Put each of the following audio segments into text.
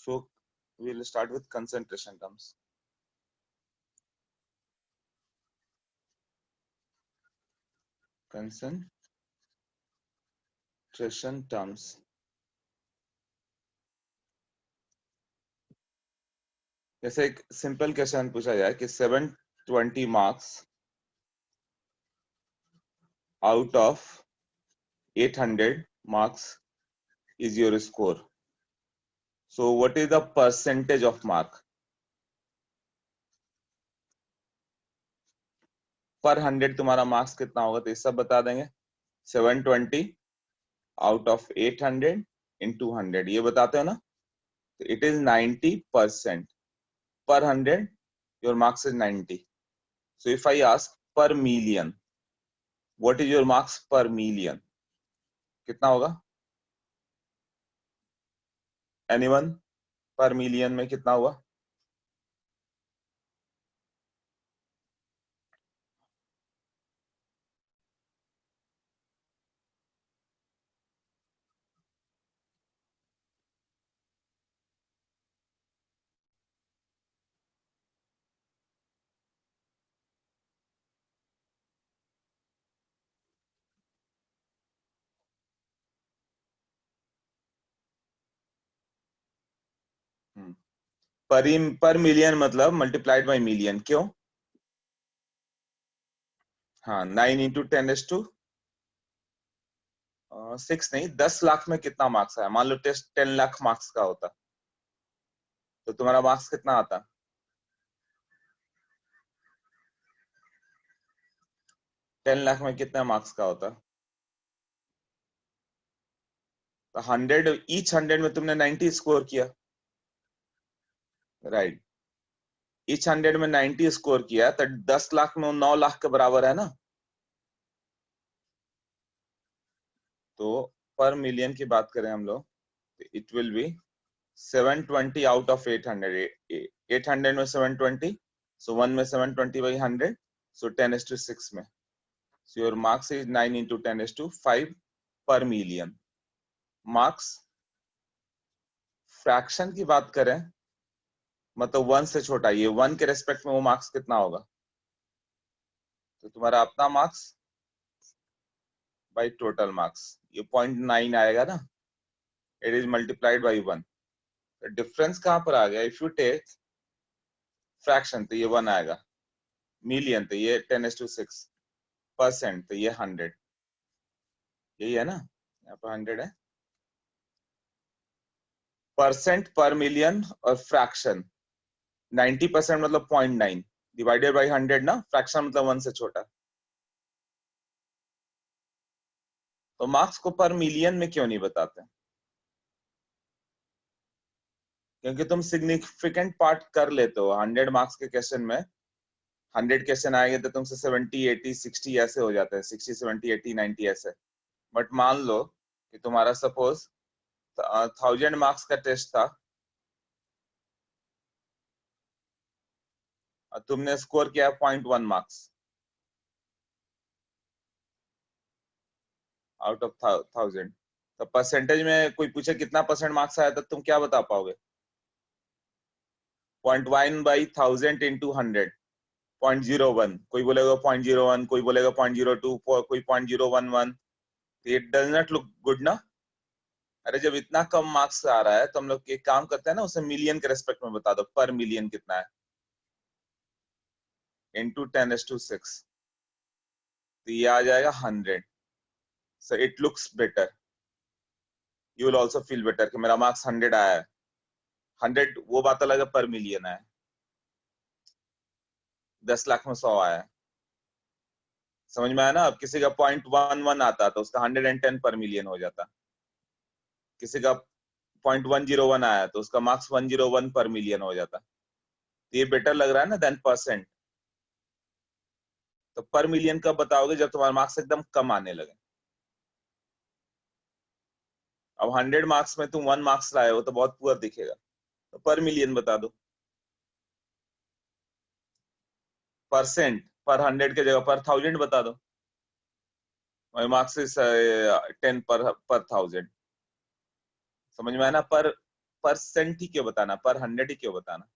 So we'll start with concentration terms. Concentration terms. जैसे एक simple question पूछा जाए कि 720 marks out of 800 marks is your score. So what is the percentage of mark? पर 100 तुम्हारा marks कितना होगा तो ये सब बता देंगे. 720 आउट ऑफ 800 into 100 ये बताते हो ना, तो इट इज 90%. पर 100 your marks is 90. So if I ask per million, what is your marks per million? कितना होगा? Anyone? पर मिलियन में कितना हुआ? पर मिलियन मतलब मल्टीप्लाइड बाय मिलियन. क्यों? हाँ, 9 into 10⁶ नहीं, 10 लाख में कितना मार्क्स आया? मान लो टेस्ट 10 लाख मार्क्स का होता तो तुम्हारा मार्क्स कितना आता? 10 लाख में कितना मार्क्स का होता? तो 100, ईच 100 में तुमने 90 स्कोर किया, राइट. ईच 100 में 90 स्कोर किया तो 10 लाख में 9 लाख के बराबर है ना. तो पर मिलियन की बात करें हम लोग, it will B 720 out of 800. 800 में 720, so 1 में 720 by 100, so 10:6 में. So your marks is 9 into 10⁵ per million. Marks fraction की बात करें मतलब 1 से छोटा, ये 1 के रेस्पेक्ट में वो मार्क्स कितना होगा? तो तुम्हारा अपना मार्क्स बाय टोटल मार्क्स, ये 0.9 आएगा ना. It is multiplied by 1. Difference कहां पर आ गया? इफ यू टेक फ्रैक्शन तो ये 1 आएगा, मिलियन तो ये 10⁶, परसेंट तो ये 100. यही है ना, यहाँ पर 100 है. परसेंट पर मिलियन और फ्रैक्शन 90% मतलब 0.9 डिवाइडेड बाय 100 ना. फ्रैक्शन मतलब 1 से छोटा. तो मार्क्स को पर मिलियन में क्यों नहीं बताते? क्योंकि तुम सिग्निफिकेंट पार्ट कर लेते हो. 100 मार्क्स के क्वेश्चन में 100 क्वेश्चन आएंगे तो तुमसे 70, 80, 60 ऐसे हो जाते हैं. 60, 70, 80, 90 ऐसे. बट मान लो कि तुम्हारा सपोज 1000 मार्क्स का टेस्ट था और तुमने स्कोर किया 0.1 मार्क्स आउट ऑफ 1000. तो परसेंटेज में कोई पूछे कितना परसेंट मार्क्स आया तो तुम क्या बता पाओगे? 0.1 by 1000 into 100, 0.01. कोई बोलेगा 0.01, कोई बोलेगा 0.02, कोई 0.011. It does not look good ना. अरे जब इतना कम मार्क्स आ रहा है तो हम लोग एक काम करते हैं ना, उसे मिलियन के रेस्पेक्ट में बता दो. पर मिलियन कितना है? इंटू 10⁶, तो ये आ जाएगा 100. So it looks better. You will also feel better कि मेरा मार्क्स 100 आया है. 100 वो बात अलग है, पर मिलियन आया. 10 लाख में 100 आया. समझ में आया ना. अब किसी का 0.11 आता तो उसका 110 पर मिलियन हो जाता. किसी का 0.101 आया तो उसका मार्क्स 101 पर मिलियन हो जाता. तो ये बेटर लग रहा है ना देन परसेंट. तो पर मिलियन कब बताओगे? जब तुम्हारे मार्क्स एकदम कम आने लगे. अब 100 मार्क्स में तुम 1 मार्क्स लाए हो तो बहुत पुअर दिखेगा. तो पर मिलियन बता दो. परसेंट पर 100 के जगह पर 1000 बता दो. माई मार्क्स इज 10 पर 1000. समझ में आया ना. पर परसेंट ही क्यों बताना, पर 100 ही क्यों बताना?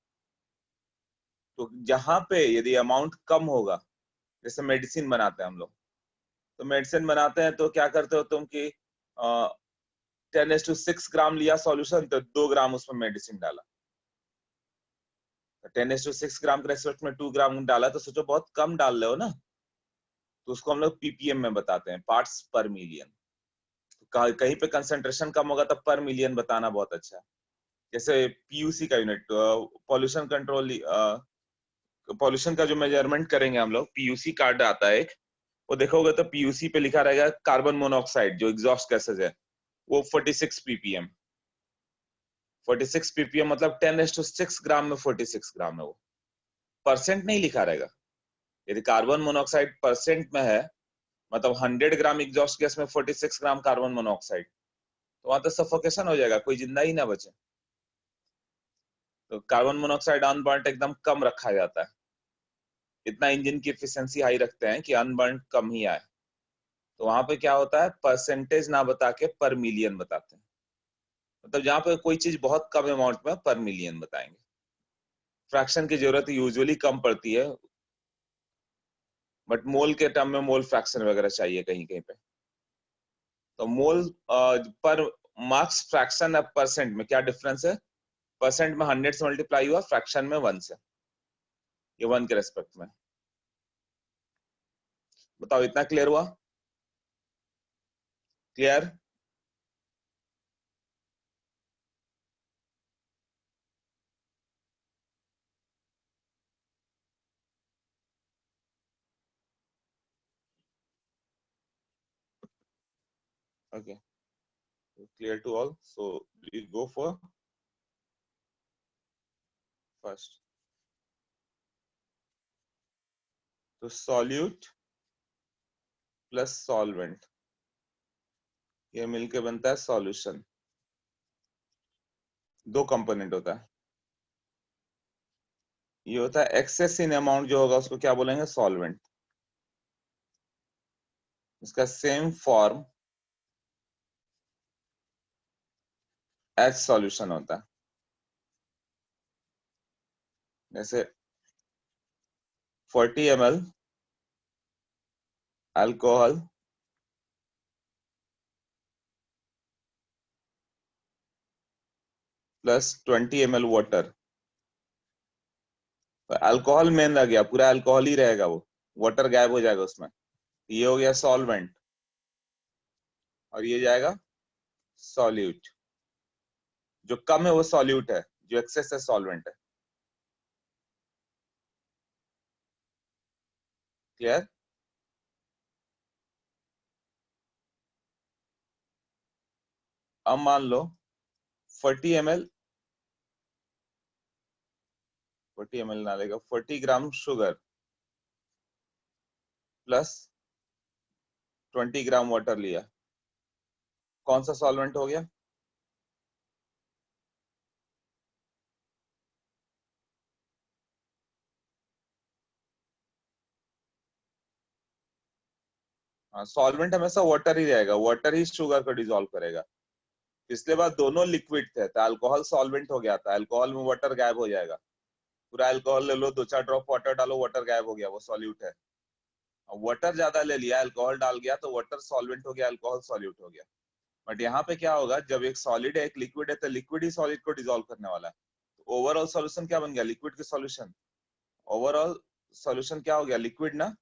तो जहां पे यदि अमाउंट कम होगा, जैसे मेडिसिन बनाते हैं हम लोग, तो मेडिसिन बनाते हैं तो क्या करते हो तुम कि 10:6 ग्राम लिया सॉल्यूशन, तो 2 ग्राम उसमें मेडिसिन डाला। 10:6 ग्राम के रेस्पेक्ट में 2 ग्राम डाला, तो सोचो बहुत कम डाल रहे हो ना, तो उसको हम लोग पीपीएम में बताते हैं, पार्ट्स पर मिलियन। कहीं पे कंसंट्रेशन कम होगा तब पर मिलियन बताना बहुत अच्छा है। जैसे पीयूसी का यूनिट, पॉल्यूशन कंट्रोल, पॉल्यूशन का जो मेजरमेंट करेंगे हम लोग, पीयूसी कार्ड आता है एक, वो देखोगे तो पीयूसी पे लिखा रहेगा कार्बन मोनोऑक्साइड जो एग्जॉस्ट गैसेज है, वो 46 पीपीएम। 46 पीपीएम मतलब 10:6 ग्राम में 46 ग्राम है वो, परसेंट नहीं लिखा रहेगा। यदि कार्बन मोनोऑक्साइड परसेंट में है, मतलब 100 ग्राम एग्जॉस्ट गैस में 46 ग्राम कार्बन मोनोऑक्साइड, तो वहां तो सफोकेशन हो जाएगा, कोई जिंदा ही ना बचे। तो कार्बन मोनोऑक्साइड अनबर्न्ड एकदम कम रखा जाता है, इतना इंजन की एफिशिएंसी हाई रखते हैं कि अनबर्न्ड कम ही आए। तो वहां पे क्या होता है, परसेंटेज ना बता के पर मिलियन बताते हैं, मतलब जहां पे कोई चीज बहुत कम अमाउंट में पर मिलियन बताएंगे। फ्रैक्शन की जरूरत यूजुअली कम पड़ती है, बट मोल के टर्म में मोल फ्रैक्शन वगैरह चाहिए कहीं कहीं पे। तो मोल पर मार्क्स फ्रैक्शन अब परसेंट में क्या डिफरेंस है? परसेंट में 100 से मल्टीप्लाई हुआ, फ्रैक्शन में 1 से, ये 1 के रेस्पेक्ट में। बताओ इतना क्लियर हुआ? Clear? Okay, clear to all, so we go for first। तो सॉल्यूट प्लस सॉल्वेंट, ये मिलके बनता है सॉल्यूशन। दो कंपोनेंट होता है, ये होता है एक्सेस इन अमाउंट जो होगा उसको क्या बोलेंगे, सॉल्वेंट। इसका सेम फॉर्म एज सॉल्यूशन होता है। जैसे 40 ml alcohol plus 20 ml water. तो अल्कोहल मेन रह गया, पूरा अल्कोहल ही रहेगा, वो वाटर गायब हो जाएगा उसमें। ये हो गया सॉल्वेंट, और ये जाएगा सॉल्यूट। जो कम है वो सॉल्यूट है, जो एक्सेस है सॉल्वेंट है। क्लियर? अब मान लो 40 ml, 40 ml ना लेगा, 40 gram sugar plus 20 gram water लिया, कौन सा सॉल्वेंट हो गया? हाँ, सॉल्वेंट हमेशा वाटर ही रहेगा, वाटर ही शुगर को डिसॉल्व करेगा। पिछले बार दोनों लिक्विड थे, तो अल्कोहल सॉल्वेंट हो गया था, अल्कोहल में वाटर गायब हो जाएगा। पूरा अल्कोहल ले लो, 2-4 ड्रॉप वाटर डालो, वाटर गायब हो गया, वो सॉल्यूट है। वाटर ज्यादा ले लिया, अल्कोहल डाल गया, तो वाटर सॉल्वेंट हो गया, अल्कोहल सॉल्यूट हो गया। बट यहाँ पे क्या होगा, जब एक सॉलिड है एक लिक्विड है, तो लिक्विड ही सॉलिड को डिसॉल्व करने वाला है। तो ओवरऑल सॉल्यूशन क्या बन गया, लिक्विड की सॉल्यूशन। ओवरऑल सॉल्यूशन क्या हो गया, लिक्विड ना,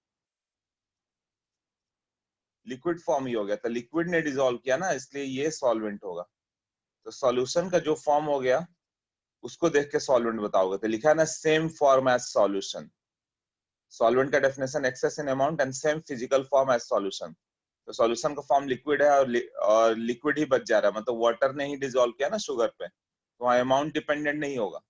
लिक्विड फॉर्म ही हो गया, तो लिक्विड ने डिसॉल्व किया ना, इसलिए ये सॉल्वेंट होगा। तो सॉल्यूशन का जो फॉर्म हो गया उसको देख के सॉल्वेंट बताओगे, तो लिखा है ना same form as solution. Solvent का definition excess in amount and same physical form as solution. तो सॉल्यूशन का फॉर्म लिक्विड है, और लिक्विड ही बच जा रहा है, मतलब वाटर ने ही डिसॉल्व किया ना शुगर पे, तो वहाँ अमाउंट डिपेंडेंट नहीं होगा,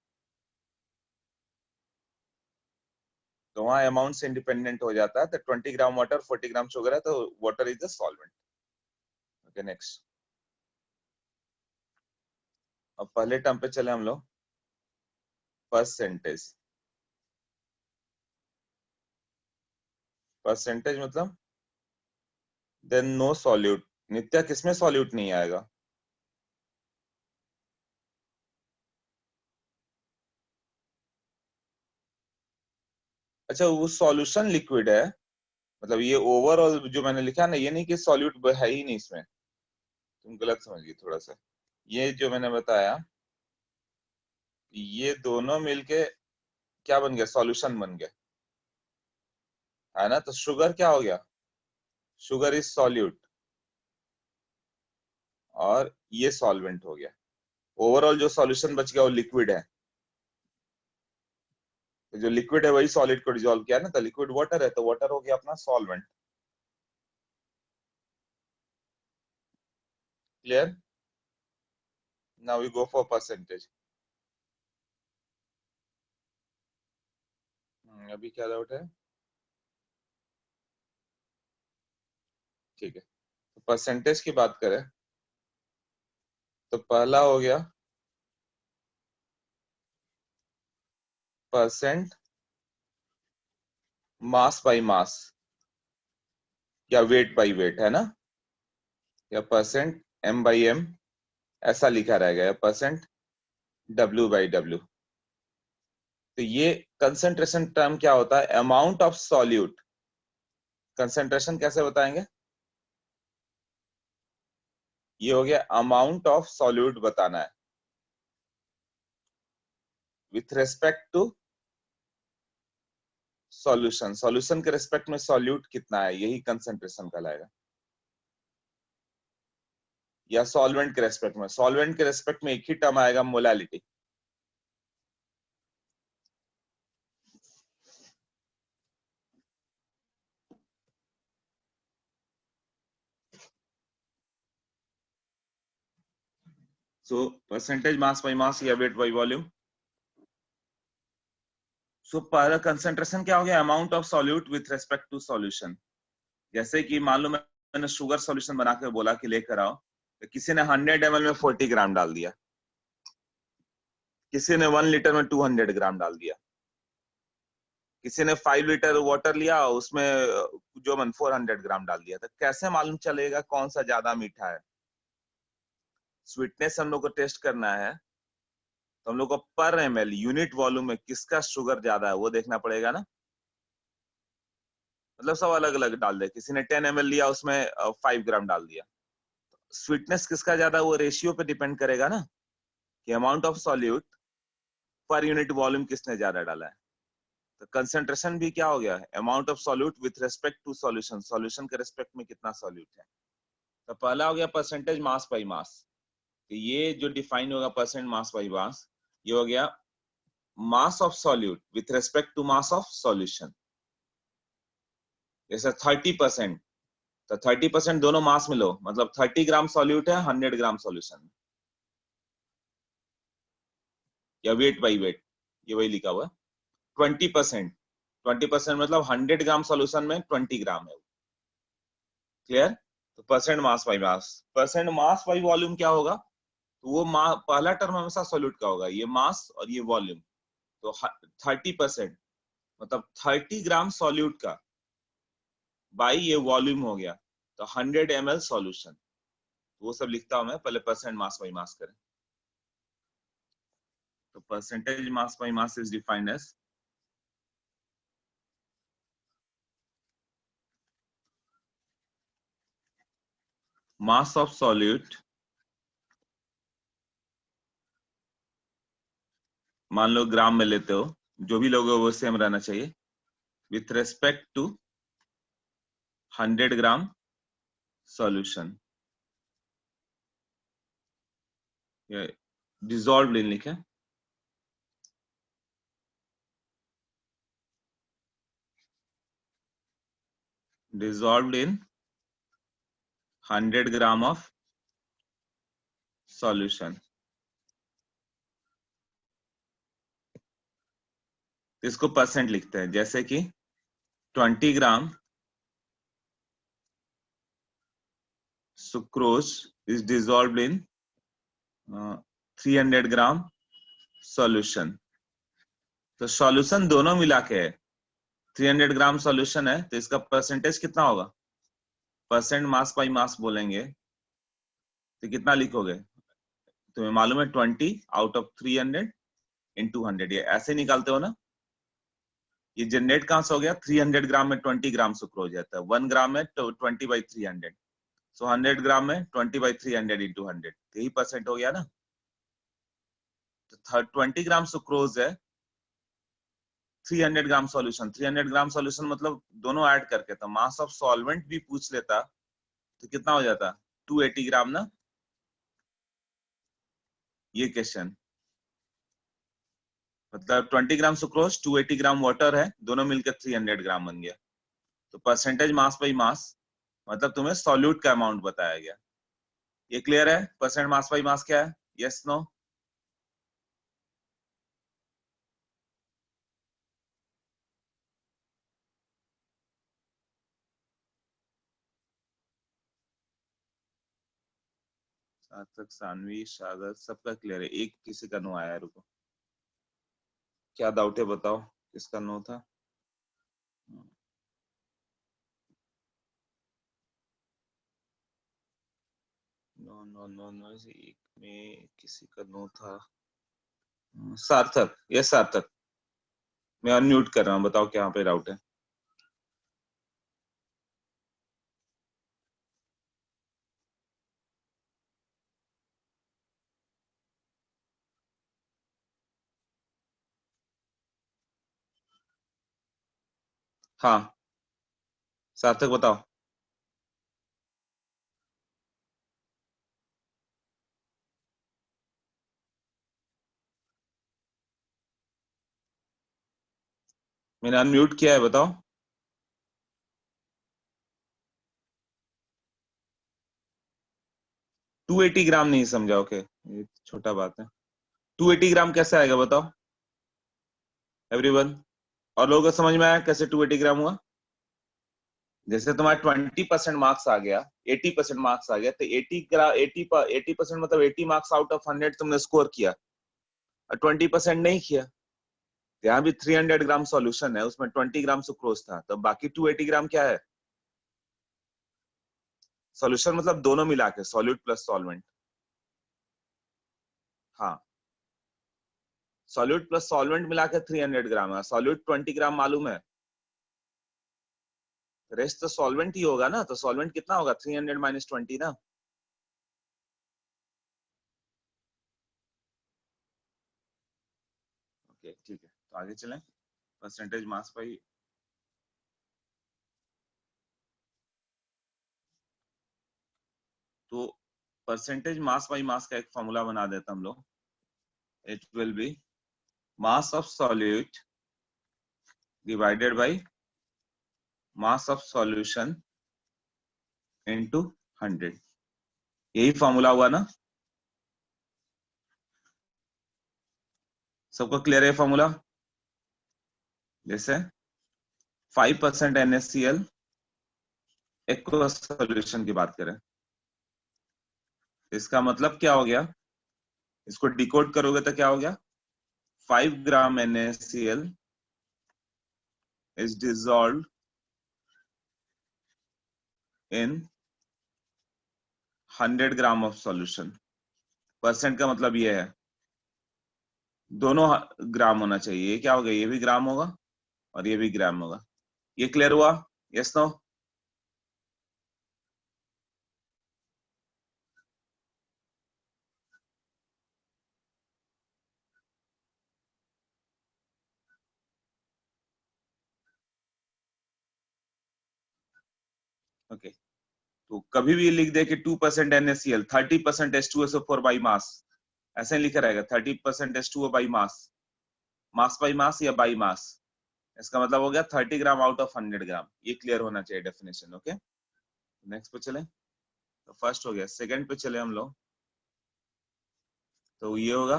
तो वहाँ अमाउंट से इंडिपेंडेंट हो जाता है। तो 20 ग्राम वाटर 40 ग्राम शुगर है, तो water is the solvent. Okay next. अब पहले टर्म पे चले हम लोग, परसेंटेज। परसेंटेज मतलब देन नो सॉल्यूट। नित्या किसमें सॉल्यूट नहीं आएगा? अच्छा वो सॉल्यूशन लिक्विड है, मतलब ये ओवरऑल जो मैंने लिखा ना, ये नहीं कि सॉल्यूट है ही नहीं इसमें, तुम गलत समझ गई थोड़ा सा। ये जो मैंने बताया, ये दोनों मिलके क्या बन गया, सॉल्यूशन बन गया, है ना। तो शुगर क्या हो गया, शुगर इज सॉल्यूट, और ये सॉल्वेंट हो गया। ओवरऑल जो सॉल्यूशन बच गया वो लिक्विड है, तो जो लिक्विड है वही सॉलिड को डिसॉल्व किया ना, तो लिक्विड वाटर है, तो वाटर हो गया अपना solvent. Clear. Now we go for percentage. अभी क्या डाउट है, ठीक है। तो परसेंटेज की बात करें तो पहला हो गया परसेंट मास बाई मास, या वेट बाई वेट, है ना, या परसेंट एम बाई एम, ऐसा लिखा रहेगा, या परसेंट डब्ल्यू बाई डब्ल्यू। तो ये कंसंट्रेशन टर्म क्या होता है, अमाउंट ऑफ सॉल्यूट। कंसंट्रेशन कैसे बताएंगे, ये हो गया अमाउंट ऑफ सॉल्यूट बताना है with respect to solution, solution के रेस्पेक्ट में सॉल्यूट कितना है, यही कंसंट्रेशन कहलाएगा। या सॉल्वेंट के रेस्पेक्ट में, सॉल्वेंट के रेस्पेक्ट में एक ही टर्म आएगा, molality. So percentage mass by मास या वेट बाई वॉल्यूम। सो पहला कंसंट्रेशन क्या हो गया, amount of solute with respect to solution. जैसे कि मान लो मैंने शुगर सॉल्यूशन बना के बोला कि लेकर आओ, तो किसी ने 100 ml में 40 ग्राम डाल दिया, किसी ने 1 लीटर में 200 ग्राम डाल दिया, किसी ने 5 लीटर वाटर लिया उसमें जो मन 400 ग्राम डाल दिया। तो कैसे मालूम चलेगा कौन सा ज्यादा मीठा है। स्वीटनेस हम लोग को टेस्ट करना है, तो हम लोग को पर ml यूनिट वॉल्यूम में किसका शुगर ज्यादा है वो देखना पड़ेगा ना। मतलब सब अलग अलग डाल दे, किसी ने 10 ml लिया उसमें 5 ग्राम डाल दिया, स्वीटनेस किसका ज्यादा, वो रेशियो पे डिपेंड करेगा ना, कि amount of solute per unit volume किसने ज्यादा डाला है। तो कंसंट्रेशन भी क्या हो गया, amount of solute with respect to solution, solution के रेस्पेक्ट में कितना सॉल्यूट है। तो पहला हो गया परसेंटेज मास बाई मास, तो ये जो डिफाइन होगा परसेंट मास बाई मास, ये हो गया mass of solute with respect to mass of solution. जैसे 30%, तो 30% दोनों मास में लो, मतलब 30 ग्राम सॉल्यूट है 100 ग्राम सॉल्यूशन में, या वेट बाई वेट, ये वही लिखा हुआ है। 20%, 20% मतलब 100 ग्राम सॉल्यूशन में 20 ग्राम है। क्लियर। तो percent mass by mass, percent mass by volume क्या होगा, तो वो पहला टर्म हमेशा सॉल्यूट का होगा, ये मास और ये वॉल्यूम। तो 30% मतलब 30 ग्राम सॉल्यूट का बाई ये वॉल्यूम हो गया, तो 100 ml सॉल्यूशन। वो सब लिखता हूं मैं, पहले परसेंट मास बाई मास करें। तो percentage mass by mass is defined as mass of solute, मान लो ग्राम में लेते हो, जो भी लोगे वो सेम रहना चाहिए, with respect to 100 gram solution. Dissolve in लिखे, dissolved in 100 gram of solution. इसको परसेंट लिखते हैं, जैसे कि 20 gram sucrose is dissolved in 300 gram solution. तो सॉल्यूशन दोनों मिला के है, 300 ग्राम सॉल्यूशन है, तो इसका परसेंटेज कितना होगा, परसेंट मास बाई मास बोलेंगे तो कितना लिखोगे, तुम्हें मालूम है 20 आउट ऑफ 300 इन 200, ये ऐसे निकालते हो ना। ये जनरेट कहां से हो गया? 300 ग्राम में 20 ग्राम सुक्रोज आता है, 1 ग्राम में 20/300, सो 100 ग्राम में 20/300 इंटू 100, यही परसेंट हो गया ना। तो 20 ग्राम सुक्रोज है, 300 ग्राम सॉल्यूशन, 300 ग्राम सॉल्यूशन मतलब दोनों ऐड करके, तो मास ऑफ सॉल्वेंट भी पूछ लेता तो कितना हो जाता? 280 ग्राम ना, ये क्वेश्चन। मतलब 20 ग्राम सुक्रोज, 280 ग्राम वाटर है, दोनों मिलकर 300 ग्राम बन गया। तो परसेंटेज मास बाई मास मतलब तुम्हें सॉल्यूट का अमाउंट बताया गया। ये क्लियर है? परसेंट मास बाई मास क्या है? Yes no? सार्थक, सानवी, सागर, सबका क्लियर है, एक किसी का नो आया। रुको, क्या डाउट है बताओ, किसका नो था? नो नो नो नो, एक में किसी का नो था। सार्थक, यस सार्थक, मैं अनम्यूट कर रहा हूँ, बताओ क्या पे डाउट है? हाँ सार्थक बताओ। मैंने अनम्यूट किया है, बताओ। 280 ग्राम नहीं समझा? ओके, ये छोटा बात है। 280 ग्राम कैसे आएगा बताओ एवरीवन? और लोगों को समझ में आया कैसे 280 ग्राम हुआ? जैसे तुम्हारा 20% मार्क्स आ गया, 80% मार्क्स आ गया, तो 80% मतलब 80 मार्क्स आउट ऑफ 100 तुमने स्कोर किया, और 20% नहीं किया। यहाँ भी 300 ग्राम सॉल्यूशन है, उसमें 20 ग्राम सुक्रोज था, तो बाकी 280 ग्राम क्या है? सॉल्यूशन मतलब दोनों मिला के, सॉल्यूट प्लस सॉल्वेंट। हाँ, सॉल्यूट प्लस सॉल्वेंट मिला के 300 ग्राम है, सॉल्यूट 20 ग्राम मालूम है, रेस्ट तो सॉल्वेंट ही होगा ना, तो सॉल्वेंट कितना होगा? 300 माइनस 20 ना। ओके ठीक है, तो आगे चलें। परसेंटेज मास बाई, तो परसेंटेज मास बाई मास का एक फॉर्मूला बना देता हम लोग। It will be mass of solute divided by mass of solution into 100, यही फॉर्मूला हुआ ना? सबको क्लियर है फॉर्मूला? जैसे 5% NaCl एक्वस सॉल्यूशन की बात करें, इसका मतलब क्या हो गया? इसको डिकोड करोगे तो क्या हो गया? 5 ग्राम NaCl is dissolved in 100 gram of solution. Percent का मतलब ये है दोनों ग्राम होना चाहिए। ये क्या होगा? ये भी ग्राम होगा और ये भी ग्राम होगा। ये क्लियर हुआ? Yes no? ओके, तो कभी भी लिख दे कि 2% NaCl, 30% H2SO4 बाई मास, ऐसे लिखा रहेगा 30% H2O by mass, mass by मास या बाई मास। इसका मतलब हो गया 30 ग्राम आउट ऑफ 100 ग्राम। ये क्लियर होना चाहिए डेफिनेशन। ओके, नेक्स्ट पे चले। तो फर्स्ट हो गया, सेकंड पे चले हम लोग। तो ये होगा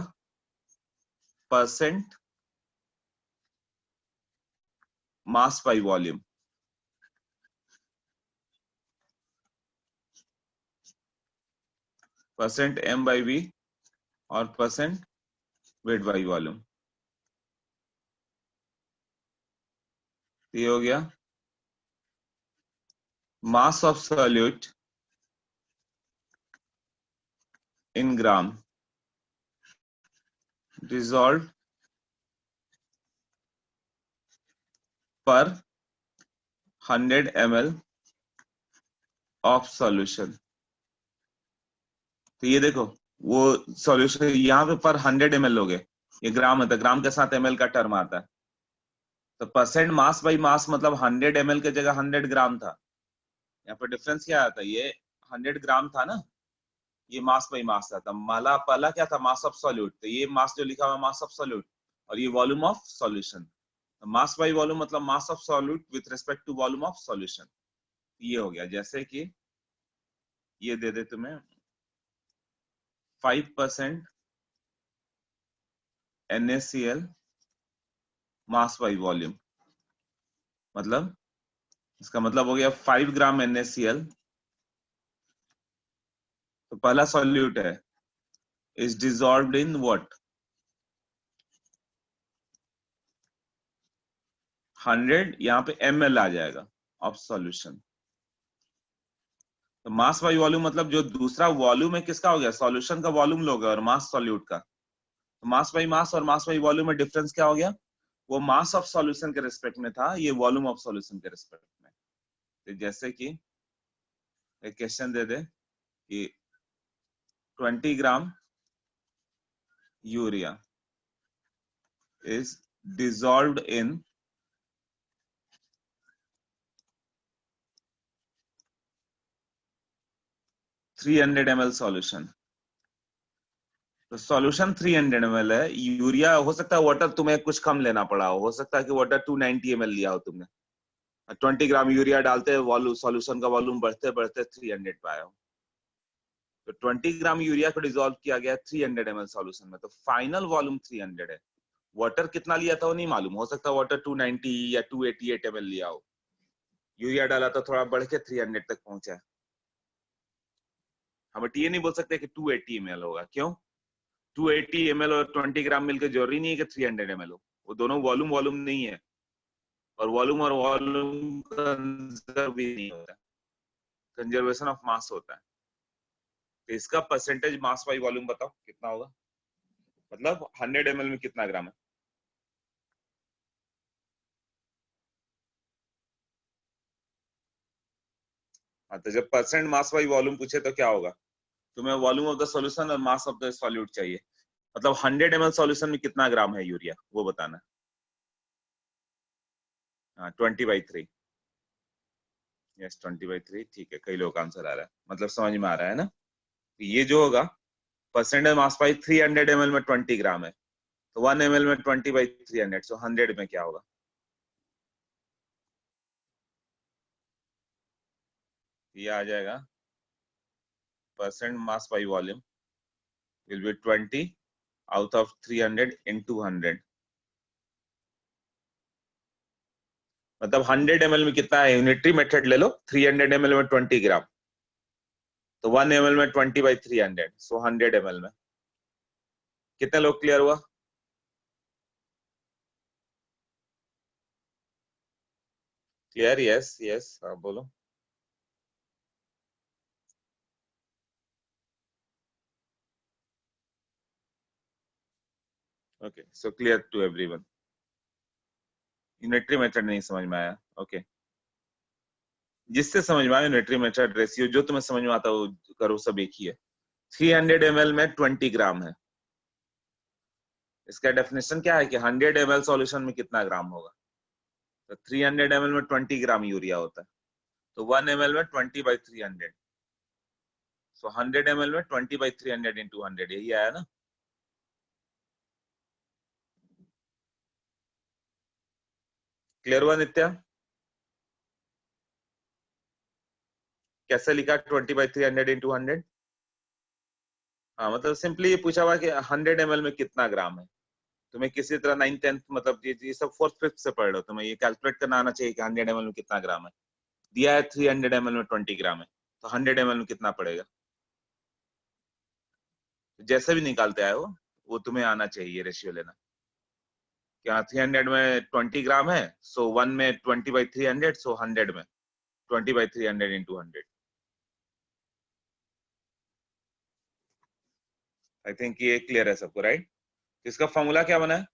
percent mass by volume, percent M by V और परसेंट वेट बाई वॉल्यूम। ये हो गया mass of solute in gram dissolved पर 100 ml ऑफ सॉल्यूशन। तो ये देखो वो सॉल्यूशन यहाँ पे पर 100 ml हो गए, ये ग्राम है तो ग्राम के साथ ml का टर्म आता है। तो परसेंट मास बाई मास मतलब 100 ml के जगह 100 ग्राम था। यहाँ पर डिफरेंस क्या आता है, ये 100 ग्राम था ना, ये मास बाई मास था। माला पहला क्या था, मास ऑफ सॉल्यूट, तो ये मास जो लिखा हुआ मास ऑफ सॉल्यूट, और ये volume of solution. Mass by volume मतलब mass of solute with respect to volume of solution. ये हो गया, जैसे कि ये दे दे तुम्हें 5% NaCl मास बाई वॉल्यूम, मतलब इसका मतलब हो गया 5 ग्राम NaCl। तो पहला सॉल्यूट है इज डिजॉल्व्ड इन व्हाट, 100, यहाँ पे ml आ जाएगा ऑफ सॉल्यूशन। तो मास बाई वॉल्यूम मतलब जो दूसरा वॉल्यूम है किसका हो गया, सॉल्यूशन का वॉल्यूम लोगे और मास सॉल्यूट का। तो मास बाई मास और मास बाई वॉल्यूम में डिफरेंस क्या हो गया, वो मास ऑफ सॉल्यूशन के रिस्पेक्ट में था, ये वॉल्यूम ऑफ सॉल्यूशन के रिस्पेक्ट में। तो जैसे कि एक क्वेश्चन दे दे कि 20 gram urea is dissolved in 300 ml solution. तो सॉल्यूशन 300 ml है, यूरिया हो सकता है वाटर तुम्हें कुछ कम लेना पड़ा हो सकता है कि वाटर 290 ml लिया हो तुमने, 20 ग्राम यूरिया डालते वॉल्यूम सॉल्यूशन का वॉल्यूम बढ़ते बढ़ते 300 पे आया हो। तो 20 ग्राम यूरिया को डिसॉल्व किया गया 300 ml सॉल्यूशन में, तो फाइनल वॉल्यूम 300 है। वाटर कितना लिया था वो नहीं मालूम, हो सकता है वाटर 290 या 288 ml लिया हो, यूरिया डाला तो थोड़ा बढ़ के 300 तक पहुंचा। हम ये नहीं बोल सकते कि 280 ml होगा, क्यों, 280 ml और 20 ग्राम मिलकर जरूरी नहीं है कि 300 ml हो, वो दोनों वॉल्यूम वॉल्यूम नहीं है, और वॉल्यूम कंजर्व भी नहीं होता, कंजर्वेशन ऑफ मास होता है। तो इसका परसेंटेज मास बाई वॉल्यूम बताओ कितना होगा, मतलब 100 ml में कितना ग्राम है। हाँ, तो जब परसेंट मास बाई वॉल्यूम पूछे तो क्या होगा, तुम्हें वॉल्यूम ऑफ द सॉल्यूशन और मास ऑफ द सॉल्यूट चाहिए, मतलब 100 ml सॉल्यूशन में कितना ग्राम है यूरिया वो बताना। हाँ 20/3, यस 20/3, ठीक है, कई लोग का आंसर आ रहा है, मतलब समझ में आ रहा है ना। तो ये जो होगा परसेंटेज मास बाई 300 ml में 20 ग्राम है, तो 1 ml में 20/300, सो 100 में क्या होगा, ये आ जाएगा percent mass by volume will B 20 out of 300 into 100, मतलब 100 ml में कितना है, यूनिटरी मेथड ले लो, 300 ml में 20 ग्राम, तो 1 ml में 20/300, सो 100 ml में कितने लोग, क्लियर हुआ। क्लियर, यस यस, हाँ बोलो। Okay, so clear to everyone, unitary method नहीं समझ में आया, ओके। जिससे समझ में आया यूनिटरी मेथड रेशियो जो तुम्हें समझ में आता हो करो, सब एक ही है। 300 ml में 20 ग्राम है, इसका डेफिनेशन क्या है कि 100 ml सॉल्यूशन में कितना ग्राम होगा, तो 300 ml में 20 ग्राम यूरिया होता है, तो 1 ml में 20/300, सो 100 ml में 20/300 into 100, यही आया ना। क्लियर हुआ नित्या, कैसे लिखा 20/300 into 100। हाँ मतलब सिंपली ये पूछा हुआ कि 100 ml में कितना ग्राम है, तुम्हें किसी तरह 9th 10th मतलब ये सब 4th 5th से पढ़ लो, तुम्हें ये कैलकुलेट करना आना चाहिए कि 100 ml में कितना ग्राम है। दिया है 300 ml में 20 ग्राम है, तो 100 ml में कितना पड़ेगा, जैसे भी निकालते आए हो वो तुम्हें आना चाहिए रेशियो लेना। क्या 300 में 20 ग्राम है, सो 1 में 20/300, सो 100 में 20/300 into 100। आई थिंक ये क्लियर है सबको, राइट। इसका फॉर्मूला क्या बना है,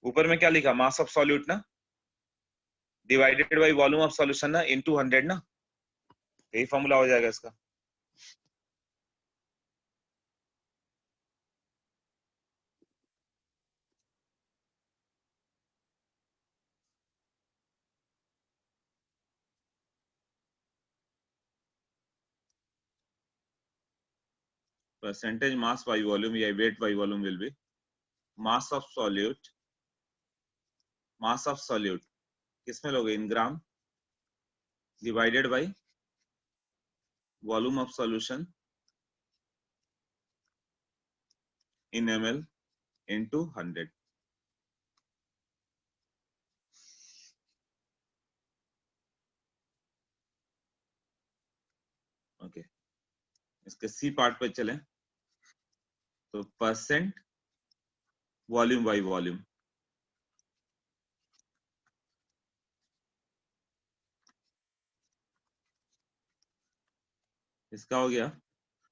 ऊपर में क्या लिखा, मास ऑफ सॉल्यूट ना, divided by volume of solution ना इनटू 100 ना, यही फॉर्मूला हो जाएगा इसका। परसेंटेज मास बाई वॉल्यूम या weight by volume will be mass of solute, mass of solute किसमें लोगे, in gram, divided by volume of solution in ml into 100। Okay, इसके सी पार्ट पे चलें तो परसेंट वॉल्यूम बाई वॉल्यूम, इसका हो गया।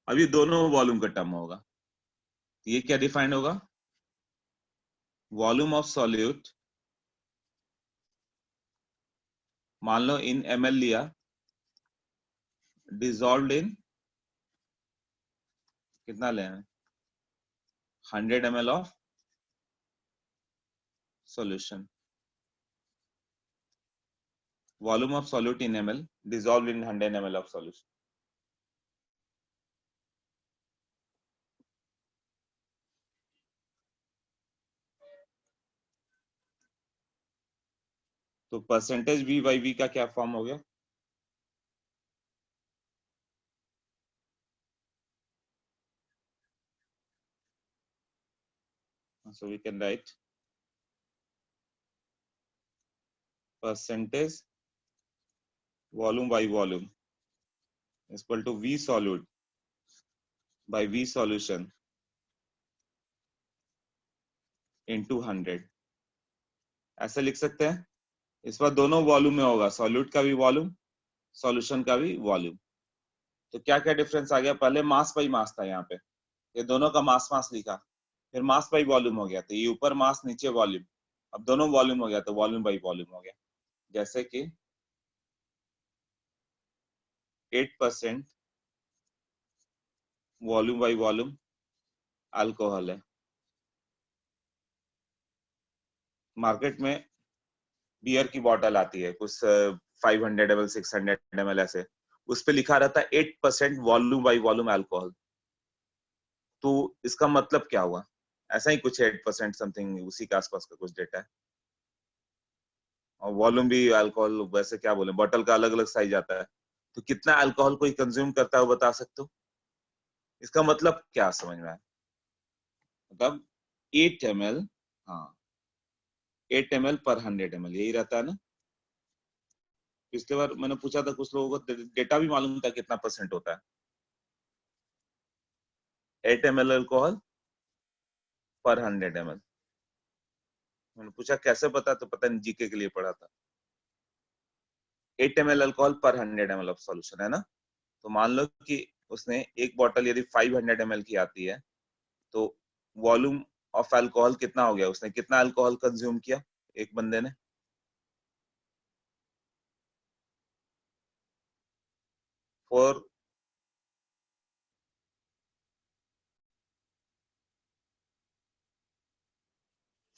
अभी दोनों वॉल्यूम का टर्म होगा, ये क्या डिफाइंड होगा, वॉल्यूम ऑफ सॉल्यूट, मान लो इन ml लिया, डिसॉल्व्ड इन कितना लेना, 100 ml of solution, volume of solute in ml dissolved in 100 ml of solution. तो परसेंटेज v बाई v का क्या फॉर्म हो गया, so we can write percentage volume by volume is equal to v solute by v solution into 100। ऐसे लिख सकते हैं, इस बार दोनों वॉल्यूम में होगा, सॉल्यूट का भी वॉल्यूम, सॉल्यूशन का भी वॉल्यूम। तो क्या क्या डिफरेंस आ गया, पहले मास बाई मास था यहाँ पे, ये दोनों का मास मास लिखा, फिर मास बाई वॉल्यूम हो गया, तो ये ऊपर मास नीचे वॉल्यूम, अब दोनों वॉल्यूम हो गया तो वॉल्यूम बाई वॉल्यूम हो गया। जैसे कि 8% वॉल्यूम बाई वॉल्यूम अल्कोहल है, मार्केट में बियर की बॉटल आती है कुछ 500 ml 600 ml ऐसे, उस पे लिखा रहता है 8% वॉल्यूम बाई वॉल्यूम अल्कोहल, तो इसका मतलब क्या हुआ, ऐसा ही कुछ 8% समथिंग उसी के आसपास का कुछ डेटा है। और वॉल्यूम भी अल्कोहल, वैसे क्या बोले, बॉटल का अलग अलग साइज आता है, तो कितना अल्कोहल कोई कंज्यूम करता है वो बता सकते हो, इसका मतलब क्या समझ में आया, मतलब 8 ml, हाँ 8 ml पर 100 ml यही रहता है ना। पिछले बार मैंने पूछा था कुछ लोगों को डेटा भी मालूम था कितना परसेंट होता है, 8 ml अल्कोहल पर 100 ml। मैंने पूछा कैसे पता, तो पता नहीं, जीके के लिए पढ़ा था। 8 ml अल्कोहल पर 100 ml ऑफ सॉल्यूशन है ना, तो मान लो कि उसने एक बॉटल यदि 500 ml की आती है, तो वॉल्यूम ऑफ अल्कोहल कितना हो गया, उसने कितना अल्कोहल कंज्यूम किया एक बंदे ने, 4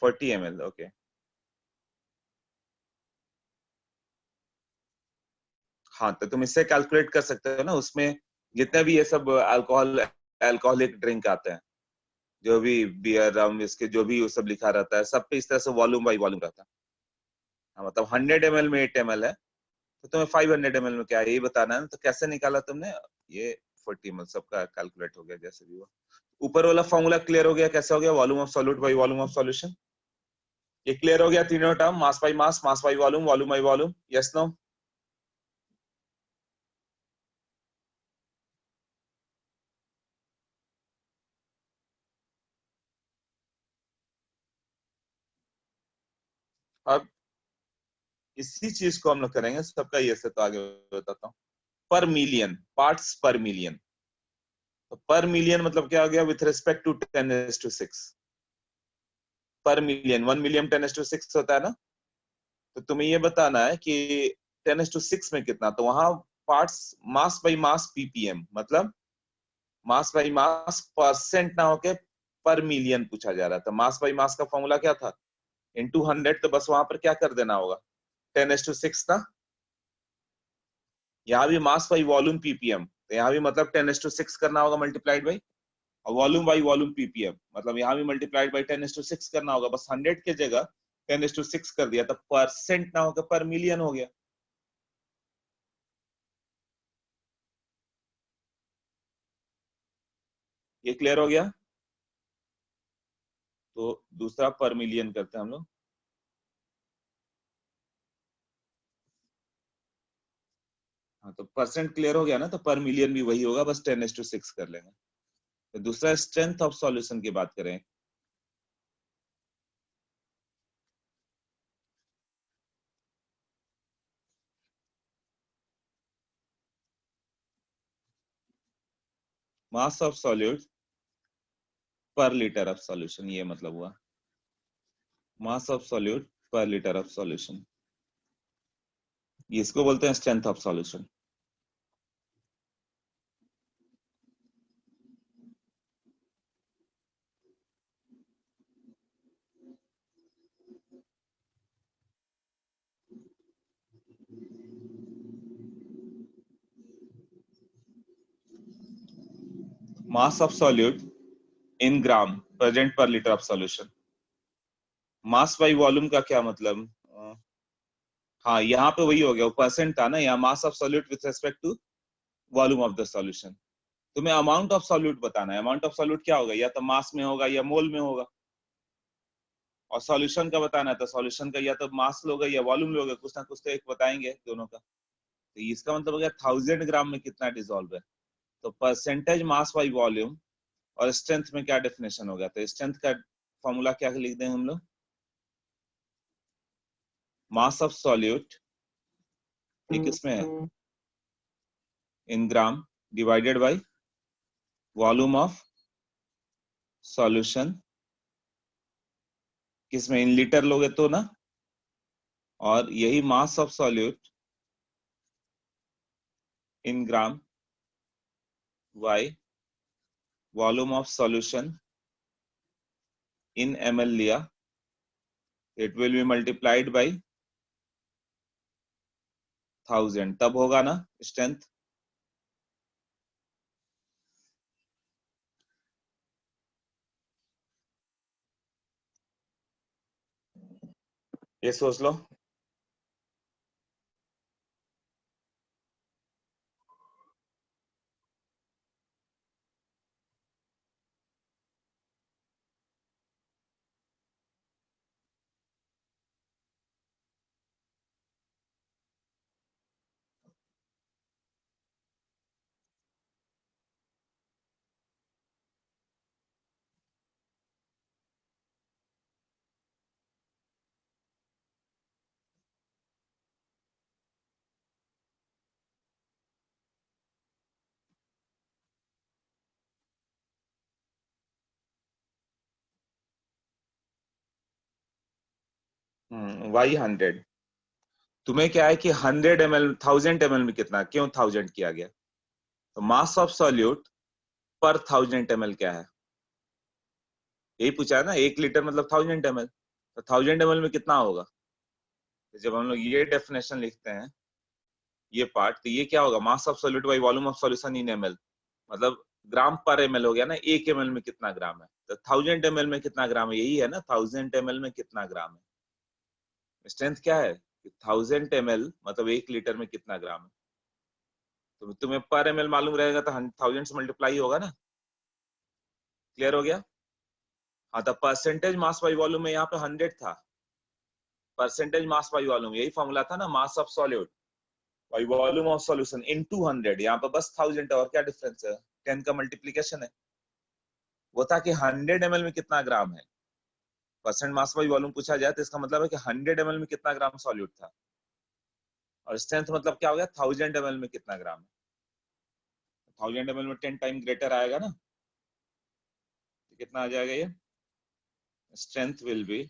40 ml। ओके, हाँ तो तुम इससे कैलकुलेट कर सकते हो ना, उसमें जितने भी ये सब अल्कोहल अल्कोहलिक ड्रिंक आते हैं, जो भी बियर रम इसके जो भी वो सब लिखा रहता है, सब पे इस तरह से वॉल्यूम बाई वॉल्यूम रहता है। हाँ, मतलब 100 ml में 8 ml है, तो तुम्हें 500 ml में क्या है यही बताना है ना, तो कैसे निकाला तुमने, ये 40 ml सबका कैलकुलेट हो गया जैसे भी हुआ। ऊपर वाला फॉर्मूला क्लियर हो गया, कैसे हो गया, volume of solute by volume of solution, ये क्लियर हो गया तीनों term, mass by mass, mass by volume, volume by volume, yes no. अब इसी चीज को हम लोग करेंगे सबका, ये से तो आगे बताता हूँ। पर मिलियन पार्ट्स पर मिलियन, तो पर मिलियन मतलब क्या हो गया, विथ रिस्पेक्ट टू 10⁶ पर मिलियन, 1 मिलियन 10⁶ होता है ना, तो तुम्हें ये बताना है कि 10:6 में कितना, तो वहां parts mass by mass ppm, मतलब मास बाई मास परसेंट ना होके पर मिलियन पूछा जा रहा था। मास बाई मास का फॉर्मूला क्या था, इनटू 100, तो बस वहां पर क्या कर देना होगा, 10:6 था। यहाँ भी मास बाई वॉल्यूम पीपीएम, तो यहाँ भी मतलब 10:6 करना होगा मल्टीप्लाइड बाई, और वॉल्यूम बाई वॉल्यूम पीपीएम, मतलब यहाँ भी मल्टीप्लाइड बाई 10:6 करना होगा। बस 100 की जगह 10:6 कर दिया, तो परसेंट ना होकर पर मिलियन हो गया। ये क्लियर हो गया। तो दूसरा पर मिलियन करते हैं हम लोग। हाँ, तो परसेंट क्लियर हो गया ना, तो पर मिलियन भी वही होगा, बस 10:6 कर लेंगे। तो दूसरा स्ट्रेंथ ऑफ सॉल्यूशन की बात करें। Mass of solute per litre of solution, ये मतलब हुआ mass of solute per litre of solution, इसको बोलते हैं strength of solution. Mass of solute in gram present per litre of solution. Mass by volume का क्या मतलब, हाँ यहाँ पे वही हो गया, परसेंट था ना, यहाँ mass of solute with respect to volume of the solution. तुम्हें अमाउंट ऑफ सॉल्यूट बताना है। अमाउंट ऑफ सॉल्यूट क्या होगा, या तो मास में होगा या मोल में होगा। और सॉल्यूशन का बताना है, तो सॉल्यूशन का या तो मास लोगे या वॉल्यूम लोगे, कुछ ना कुछ तो एक बताएंगे दोनों का। तो इसका मतलब हो गया 1000 ग्राम में कितना डिसॉल्व है। तो परसेंटेज मास बाई वॉल्यूम, और स्ट्रेंथ में क्या डेफिनेशन होगा, तो स्ट्रेंथ का फॉर्मूला क्या लिख दें हम लोग, मास ऑफ सॉल्यूट ये किसमें है, in gram, divided by volume of solution, किसमें, इन लीटर लोगे तो ना, और यही mass of solute in gram by volume of solution in ml लिया, it will be multiplied by 1000, तब होगा ना स्ट्रेंथ। ये सोच लो। वाई 100, तुम्हें क्या है कि 100 ml 1000 ml में कितना, क्यों 1000 किया गया, तो मास ऑफ सॉल्यूट पर 1000 ml क्या है, यही पूछा है ना। 1 लीटर मतलब 1000 ml, तो 1000 ml में कितना होगा। तो जब हम लोग ये डेफिनेशन लिखते हैं, ये पार्ट, तो ये क्या होगा, मास of solute by volume of solution in ml, मतलब ग्राम पर ml हो गया ना, 1 ml में कितना ग्राम है, तो 1000 ml में कितना ग्राम है, यही है ना, 1000 ml में कितना ग्राम है। स्ट्रेंथ क्या है, 1000 ml मतलब 1 लीटर में कितना ग्राम है। तो तुम्हें पर ml मालूम रहेगा, तो 1000 से मल्टीप्लाई होगा ना। क्लियर हो गया। हाँ, तो परसेंटेज मास बाई वॉल्यूम में यहाँ पे 100 था, परसेंटेज मास बाई वॉल्यूम यही फॉर्मूला था ना, मास of solute by volume of solution into 100, यहाँ पे बस 1000 है, और क्या डिफरेंस है, 10 का मल्टीप्लीकेशन है। वो था कि 100 ml में कितना ग्राम है, परसेंट मास बाई वॉल्यूम पूछा जाए तो इसका मतलब है कि 100 ml में कितना ग्राम सॉल्यूट था, और स्ट्रेंथ मतलब क्या हो गया, 1000 ml में कितना ग्राम है। 1000 ml में 10 टाइम ग्रेटर आएगा ना, तो कितना आ जाएगा ये, स्ट्रेंथ विल बी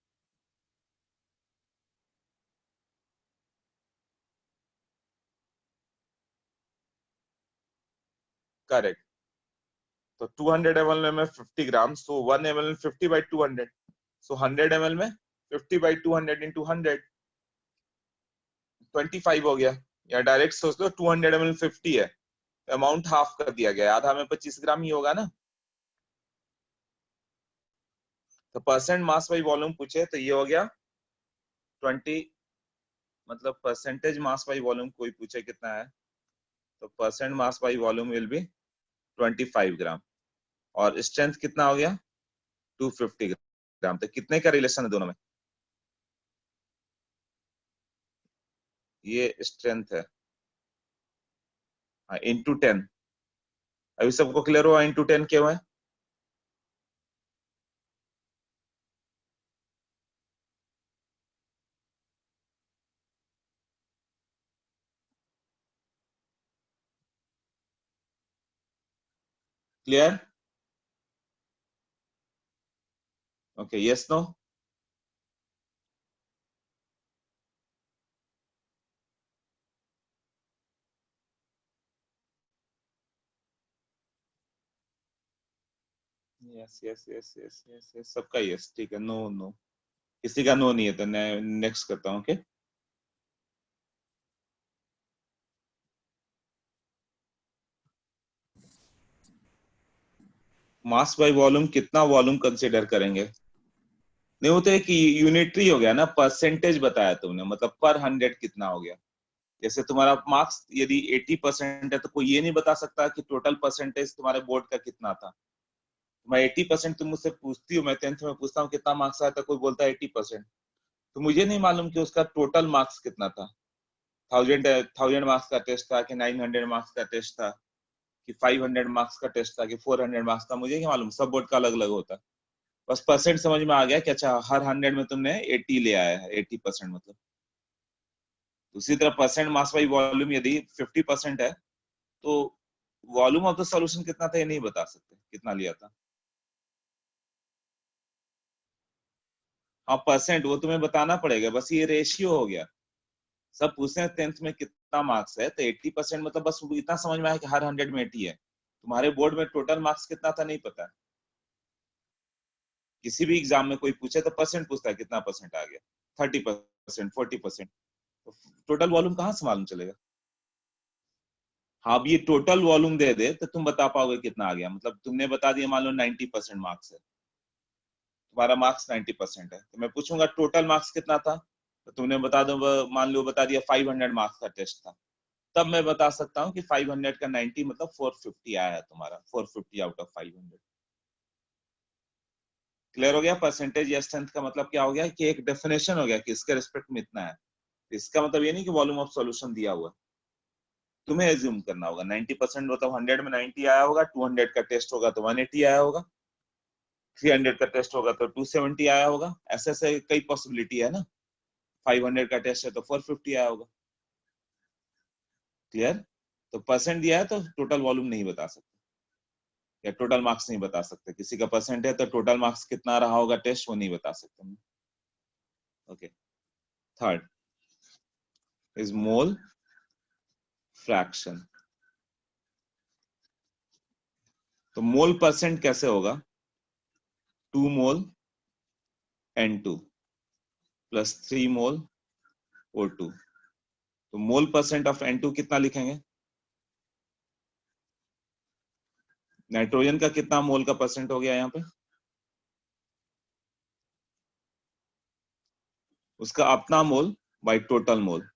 करेक्ट। तो 200 ml में 50 ग्राम, सो 1 ml में 50 by 200, सो 100 ml में 50 by 200 into 100, 25 हो गया। या डायरेक्ट सोच लो 200 ml 50 है, अमाउंट हाफ कर दिया गया, आधा में 25 ग्राम ही होगा ना। तो परसेंट मास बाई वॉल्यूम पूछे तो ये हो गया 20, मतलब परसेंटेज मास बाई वॉल्यूम कोई पूछे कितना है, तो percent mass by volume will B 25 ग्राम। और स्ट्रेंथ कितना हो गया 250 ग्राम। तो कितने का रिलेशन है दोनों में, ये स्ट्रेंथ है इंटू 10। अभी सबको क्लियर हुआ इंटू 10 क्यों है? Clear? Okay, yes no? Yes yes yes yes yes yes, सबका यस, ठीक है। नो नो, किसी का नो नहीं है, तो नेक्स्ट करता हूँ। ओके, मास बाय वॉल्यूम कितना वॉल्यूम कंसीडर करेंगे? नहीं, वो तो एक यूनिटरी हो गया ना, परसेंटेज बताया तुमने, मतलब पर 100 कितना हो गया। जैसे तुम्हारा मार्क्स यदि 80% है तो कोई ये नहीं बता सकता कि टोटल परसेंटेज तुम्हारे बोर्ड का कितना था। मैं 80% तुम मुझसे पूछती हो, मैं 10th में पूछता हूँ कितना मार्क्स आया था, कोई बोलता है 80%, तो मुझे नहीं मालूम कि उसका टोटल मार्क्स कितना था। 1000 मार्क्स का टेस्ट था कि 900 मार्क्स का टेस्ट था कि 500 मार्क्स का टेस्ट था कि 400 मार्क्स का, मुझे क्या मालूम, सब बोर्ड का अलग अलग होता। बस परसेंट समझ में आ गया कि अच्छा हर 100 में तुमने 80 ले आया है, 80% मतलब। उसी तरह परसेंट मास बाई वॉल्यूम यदि 50% है तो वॉल्यूम ऑफ द सॉल्यूशन कितना था ये नहीं बता सकते कितना लिया था। हाँ, परसेंट वो तुम्हें बताना पड़ेगा, बस ये रेशियो हो गया। सब पूछते हैं 10th में कितना मार्क्स है, तो 80% मतलब बस इतना समझ में आया कि हर 100 में 80 है। तुम्हारे बोर्ड में टोटल मार्क्स कितना था नहीं पता। किसी भी एग्जाम में कोई पूछे तो परसेंट पूछता है, कितना परसेंट आ गया, 30%, 40%, तो टोटल वॉल्यूम कहाँ से मालूम चलेगा? हाँ, अब ये टोटल वॉल्यूम दे दे तो तुम बता पाओगे कितना आ गया। मतलब तुमने बता दिया मान लो 90% मार्क्स है, तुम्हारा मार्क्स 90% है, तो मैं पूछूंगा टोटल मार्क्स कितना था, तो तुमने बता दो, मान लो बता दिया 500 मार्क्स का टेस्ट था, तब मैं बता सकता हूँ कि 500 का 90 मतलब 450 आया है तुम्हारा, 450 आउट ऑफ 500। क्लियर हो गया? परसेंटेज या स्ट्रेंथ का मतलब क्या हो गया कि एक डेफिनेशन हो गया कि इसके रिस्पेक्ट में इतना है। इसका मतलब ये नहीं कि वॉल्यूम ऑफ सॉल्यूशन दिया हुआ, तुम्हें एज्यूम करना होगा 90%, मतलब 100 में 90 आया होगा, 200 का टेस्ट होगा तो 180 आया होगा, 300 का टेस्ट होगा तो 270 आया होगा, ऐसे ऐसे कई पॉसिबिलिटी है ना। 500 का टेस्ट है तो 450 आया होगा। क्लियर? तो परसेंट दिया है तो टोटल वॉल्यूम नहीं बता सकते, या टोटल मार्क्स नहीं बता सकते। किसी का परसेंट है तो टोटल मार्क्स कितना रहा होगा टेस्ट वो नहीं बता सकते। Okay, third is mole fraction. तो मोल परसेंट कैसे होगा? 2 मोल N2 प्लस 3 मोल O2। तो मोल परसेंट ऑफ N2 कितना लिखेंगे? नाइट्रोजन का कितना मोल का परसेंट हो गया यहाँ पे? उसका अपना मोल बाय टोटल मोल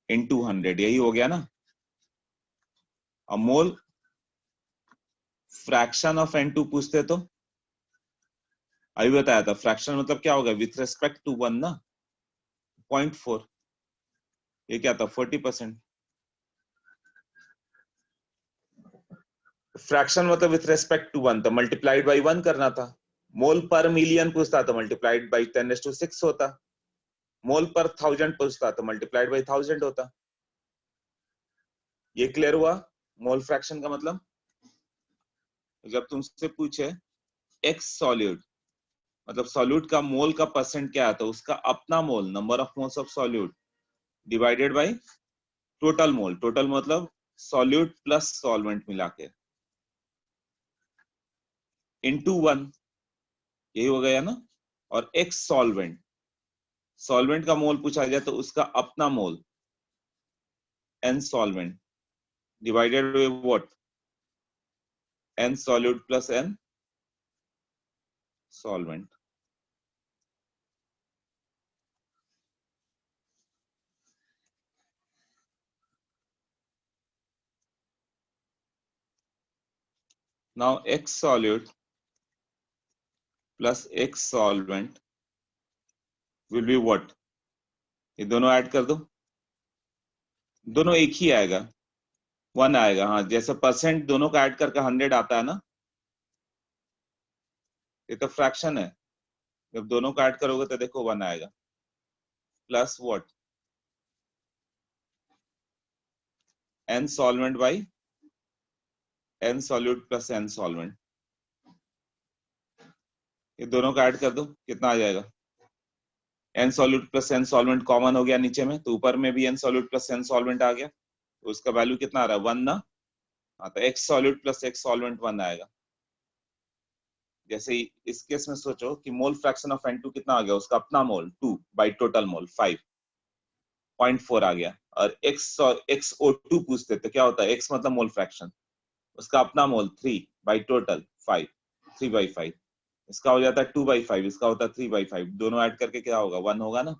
इनटू 100, यही हो गया ना। अब मोल फ्रैक्शन ऑफ N2 पूछते तो अभी बताया था, फ्रैक्शन मतलब क्या होगा विथ रेस्पेक्ट टू 1 ना, 0.4, ये क्या था 40%। फ्रैक्शन मतलब विथ रेस्पेक्ट टू 1, तो मल्टीप्लाइड बाई 1 करना था। मोल पर मिलियन पूछता तो मल्टीप्लाइड बाई 10⁶ होता। मोल पर 1000 पूछता तो मल्टीप्लाइड बाई 1000 होता। ये क्लियर हुआ मोल फ्रैक्शन का मतलब? जब तुमसे पूछे एक्स सॉल्यूट, मतलब सॉल्यूट का मोल का परसेंट क्या आता है, उसका अपना mole number of moles of solute divided by total mole. Total मतलब सॉल्यूट प्लस सॉल्वेंट मिला के, इंटू 1, यही हो गया ना, और x सॉल्वेंट, सॉल्वेंट का मोल पूछा जाए तो उसका अपना मोल n solvent divided by what, n solute plus n solvent. Now x solute plus x solvent will be what? ये दोनों ऐड कर दो, दोनों एक ही आएगा, 1 आएगा. हाँ, जैसे परसेंट दोनों का ऐड करके 100 आता है ना, ये तो फ्रैक्शन है, जब दोनों का ऐड करोगे तो देखो 1 आएगा. Plus what, n solvent by n solute plus n solvent, ये दोनों का ऐड कर दो, कितना आ जाएगा? n solute plus n solvent common हो गया नीचे में, तो ऊपर में भी n solute plus n solvent आ गया, तो उसका वैल्यू कितना आ रहा है? 1 ना. हाँ, तो x solute plus x solvent 1 आएगा. जैसे इस केस में सोचो कि मोल फ्रैक्शन ऑफ N2 कितना आ गया, उसका अपना मोल 2 बाई टोटल मोल 5.4 आ गया, और XO2 पूछते तो क्या होता है? X मतलब मोल फ्रैक्शन, उसका अपना मोल 3 बाई टोटल 5, 3/5, इसका हो जाता है 2/5, इसका होता है 3/5, दोनों ऐड करके क्या होगा? 1 होगा ना.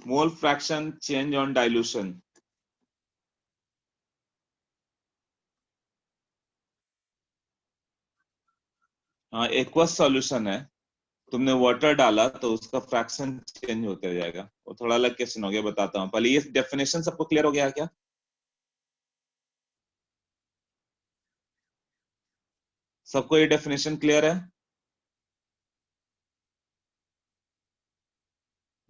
Mole fraction change on dilution. हाँ, एक्वस सॉल्यूशन है, तुमने वाटर डाला तो उसका फ्रैक्शन चेंज होते जाएगा. वो थोड़ा अलग क्वेश्चन हो गया, बताता हूँ. पहले ये डेफिनेशन सबको क्लियर हो गया क्या? सबको ये डेफिनेशन क्लियर है?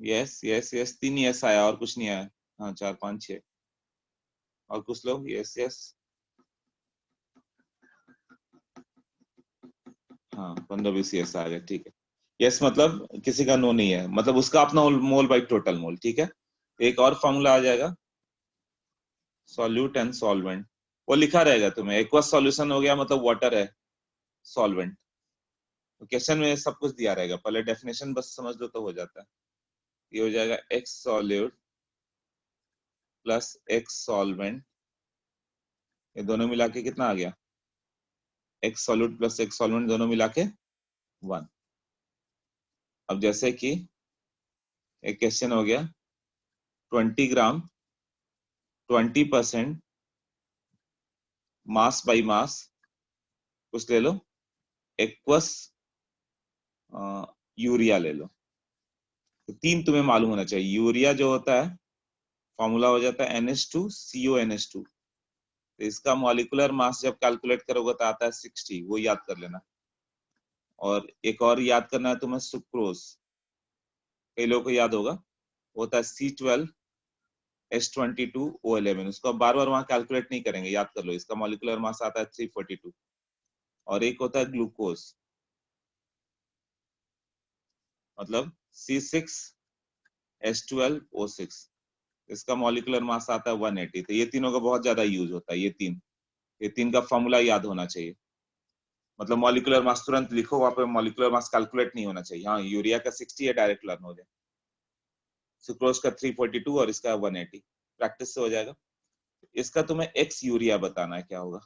यस यस यस, 3 यस आया, और कुछ नहीं आया. हाँ, 4 5 6, और कुछ लोग यस यस. हाँ, 15 20 यस आ गया, ठीक है. यस मतलब किसी का नो नहीं है, मतलब उसका अपना मोल बाई टोटल मोल. ठीक है, एक और फॉर्मूला आ जाएगा, सॉल्यूट एंड सॉल्वेंट, वो लिखा रहेगा तुम्हें. एक्वस सॉल्यूशन हो गया मतलब वाटर है, सॉल्वेंट. तो क्वेश्चन में सब कुछ दिया रहेगा, पहले डेफिनेशन बस समझ लो तो हो जाता है. ये हो जाएगा x solute plus x solvent, ये दोनों मिला के कितना आ गया? X solute plus x solvent दोनों मिला के 1. अब जैसे कि एक क्वेश्चन हो गया, 20 ग्राम 20% मास बाई मास, कुछ ले लो, एक्वस यूरिया ले लो. तो 3 तुम्हें मालूम होना चाहिए. यूरिया जो होता है फॉर्मूला हो जाता है NH2CONH2, तो इसका मॉलिक्यूलर मास जब कैलकुलेट करोगे तो आता है 60, वो याद कर लेना. और एक और याद करना है तुम्हें, सुक्रोज, कई लोगों को याद होगा, वो होता है C12H22O11, उसको अब बार बार वहां कैलकुलेट नहीं करेंगे, याद कर लो. इसका मॉलिक्यूलर मास आता है 342. और एक होता है ग्लूकोज, मतलब C6H12O6, इसका मॉलिक्यूलर मास आता है 180. तो ये तीनों का बहुत ज्यादा यूज होता है, ये तीन का फॉर्मूला याद होना चाहिए. मतलब मॉलिक्यूलर मास तुरंत लिखो, वहां पे मॉलिक्यूलर मास कैलकुलेट नहीं होना चाहिए. हाँ, यूरिया का 60 है, डायरेक्ट लर्न हो जाए. सुक्रोज का 342 और इसका 180, प्रैक्टिस से हो जाएगा. इसका तुम्हें एक्स यूरिया बताना है क्या होगा.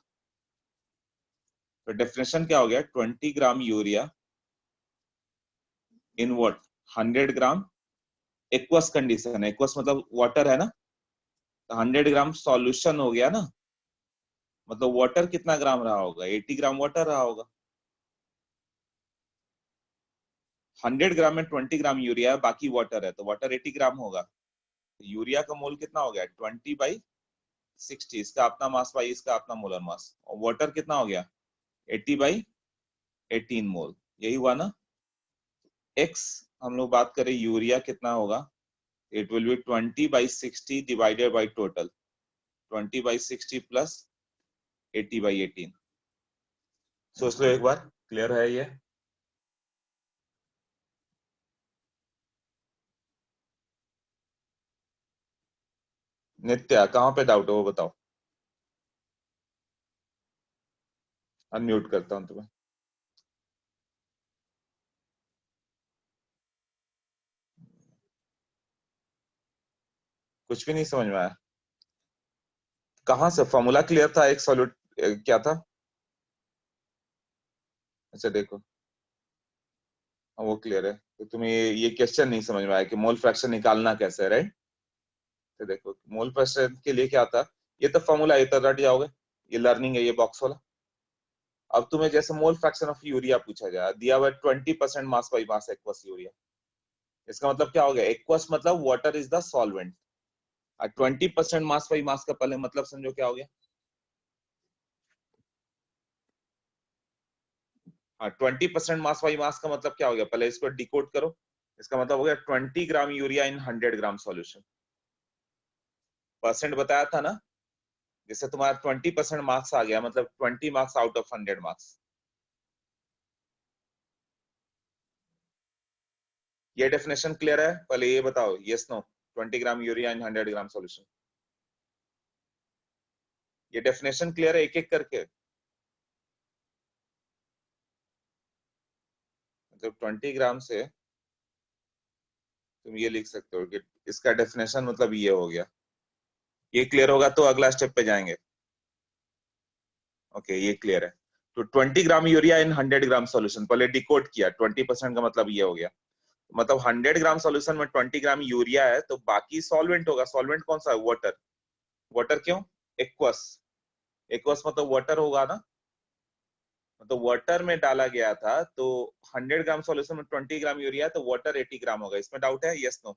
तो डेफिनेशन क्या हो गया? 20 gram urea in what, 100 gram aqueous condition है, एक्वस मतलब वाटर है ना, तो 100 ग्राम सॉल्यूशन हो गया ना, मतलब वाटर कितना ग्राम रहा होगा? 80 ग्राम वाटर रहा होगा. 100 ग्राम में 20 ग्राम यूरिया है, बाकी वाटर है, तो वाटर 80 ग्राम होगा. यूरिया का मोल कितना हो गया? 20/60, इसका अपना मास बाई इसका अपना मोलर मास, और वाटर कितना हो गया? 80/18 मोल. यही हुआ ना. एक्स हम लोग बात करें, यूरिया कितना होगा? It will B 20/60 divided by total, 20/60 plus 80/18. सोच लो एक बार, क्लियर है ये? नित्या कहाँ पे डाउट है वो बताओ, अनम्यूट करता हूँ तुम्हें। कुछ भी नहीं समझ में आया? कहाँ से फॉर्मूला क्लियर था, एक सॉल्यूट क्या था? अच्छा देखो, हाँ, वो क्लियर है। तो तुम्हें ये क्वेश्चन नहीं समझ में आया कि मोल फ्रैक्शन निकालना कैसे है, राइट? तो देखो मोल फ्रैक्शन के लिए क्या था, ये तो फॉर्मूला, ये तो रट जाओगे, ये लर्निंग है ये बॉक्स वाला। अब तुम्हें जैसे मोल फ्रैक्शन ऑफ यूरिया पूछा जाए, दिया हुआ 20% मास बाई मास एक्वस यूरिया, इसका मतलब क्या हो गया, एक्वस मतलब वाटर इज द सॉल्वेंट, और 20% मास बाई मास का पहले मतलब समझो क्या हो गया। हाँ, 20% मास बाई मास का मतलब क्या हो गया, पहले इसको डिकोड करो। इसका मतलब हो गया 20 gram urea in 100 gram solution. Percent बताया था ना, जैसे तुम्हारा 20% मार्क्स आ गया, मतलब 20 मार्क्स आउट ऑफ 100 मार्क्स। ये डेफिनेशन क्लियर है? पहले ये बताओ, yes no, 20 gram urea in 100 gram solution, ये डेफिनेशन क्लियर है एक एक करके? मतलब 20 ग्राम से तुम ये लिख सकते हो कि इसका डेफिनेशन मतलब ये हो गया। ये क्लियर होगा तो अगला स्टेप पे जाएंगे। ओके, ये क्लियर है। तो 20 gram urea in 100 gram solution, पहले डिकोड किया, 20% का मतलब ये हो गया, मतलब 100 ग्राम सॉल्यूशन में 20 ग्राम यूरिया है, तो बाकी सॉल्वेंट होगा, सॉल्वेंट कौन सा है, वाटर। वाटर क्यों, एक्वस, एक्वस मतलब वाटर होगा ना, मतलब वाटर में डाला गया था, तो 100 ग्राम सॉल्यूशन में 20 ग्राम यूरिया, तो वाटर 80 ग्राम होगा, इसमें डाउट है, यस नो?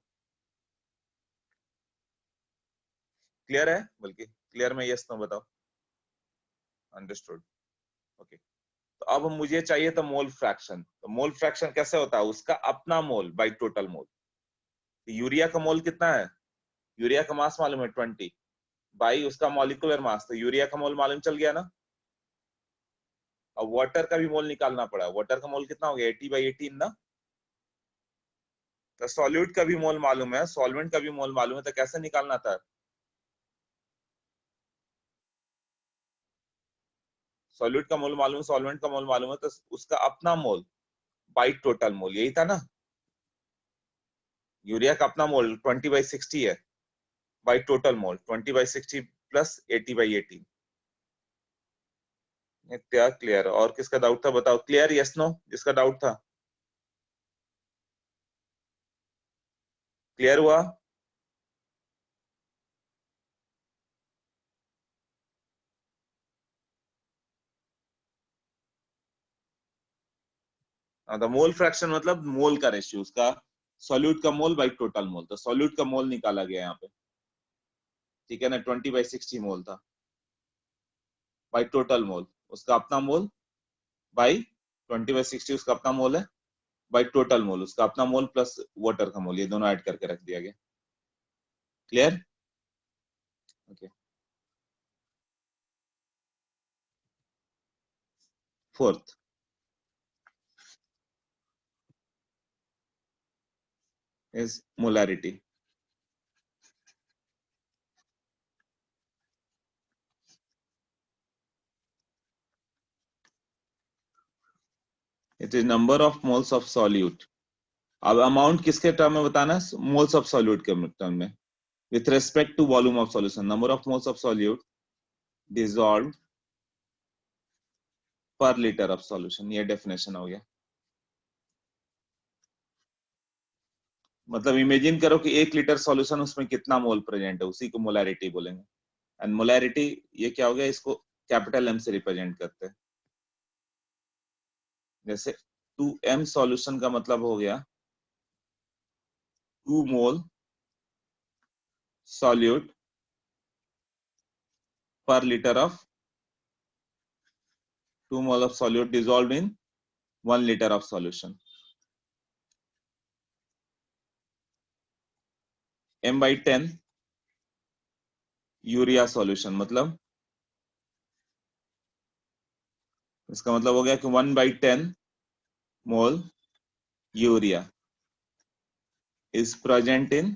क्लियर है, बल्कि क्लियर में यस नो बताओ। अंडरस्टूड। ओके, तो अब मुझे चाहिए था मोल फ्रैक्शन, तो मोल फ्रैक्शन कैसे होता है, उसका अपना मोल बाई टोटल मोल। यूरिया का मोल कितना है, यूरिया का मास मालूम है 20, बाई उसका मॉलिक्यूलर मास, तो यूरिया का मोल मालूम चल गया ना। अब वाटर का भी मोल निकालना पड़ा, वाटर का मोल कितना हो गया, 80/18 ना। तो सॉल्यूट का भी मोल मालूम है, सॉल्वेंट का भी मोल मालूम है, तो कैसे निकालना था, सॉल्यूट का मोल मालूम, सॉल्वेंट का मोल मालूम है, तो उसका अपना मोल बाई टोटल मोल, यही था ना। यूरिया का अपना मोल 20/60 है, बाई टोटल मोल 20/60 प्लस 80/18। क्या क्लियर, और किसका डाउट था बताओ, क्लियर यस नो, जिसका डाउट था क्लियर हुआ? द मोल फ्रैक्शन मतलब मोल का रेशियो, उसका सॉल्यूट का मोल बाई टोटल मोल, तो सॉल्यूट का मोल निकाला गया यहाँ पे, ठीक है ना, 20/60 मोल था, बाई टोटल मोल उसका अपना मोल, बाई 20/60 उसका अपना मोल है, बाई टोटल मोल उसका अपना मोल प्लस वाटर का मोल, ये दोनों ऐड करके रख दिया गया। Clear? Okay, fourth is molarity. It is number of moles of solute. अब अमाउंट किसके टर्म में बताना है, मोल्स ऑफ सॉल्यूट के टर्म में, with respect to volume of solution, number of moles of solute dissolved per liter of solution, ये definition हो गया। मतलब इमेजिन करो कि 1 लीटर सॉल्यूशन, उसमें कितना मोल प्रेजेंट है, उसी को मोलैरिटी बोलेंगे। एंड मोलैरिटी ये क्या हो गया, इसको कैपिटल एम से रिप्रेजेंट करते हैं। जैसे 2m सॉल्यूशन का मतलब हो गया 2 मोल solute per litre of, 2 mole of solute dissolved in 1 litre of solution. m/10 urea solution, मतलब इसका मतलब हो गया कि 1/10 मोल urea is present in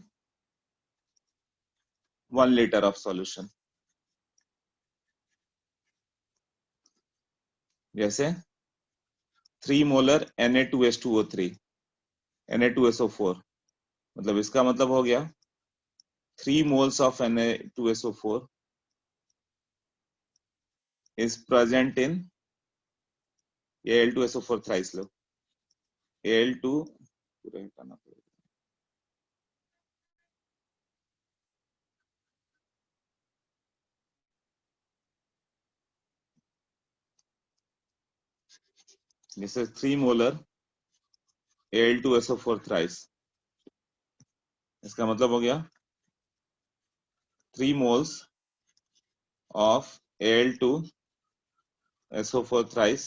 1 liter of solution. जैसे 3 molar Na2H2O3 Na2SO4, मतलब इसका मतलब हो गया 3 moles of Na2SO4 is present in Al2SO4 thrice low Al2 पूरा हटाना पड़ेगा, this is 3 molar Al2SO4 thrice, इसका मतलब हो गया 3 moles of Al2SO4 thrice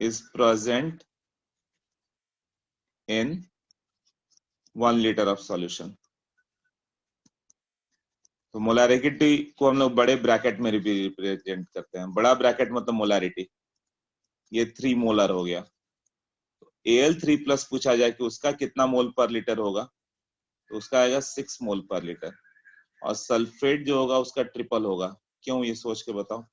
is present in 1 liter of solution. तो मोलारिटी को हम लोग बड़े ब्रैकेट में रिप्रेजेंट करते हैं, बड़ा ब्रैकेट मतलब मोलारिटी, ये 3 मोलर हो गया। Al3 प्लस पूछा जाए कि उसका कितना मोल पर लीटर होगा, तो उसका आएगा 6 मोल पर लीटर, और सल्फेट जो होगा उसका ट्रिपल होगा। क्यों, ये सोच के बताओ।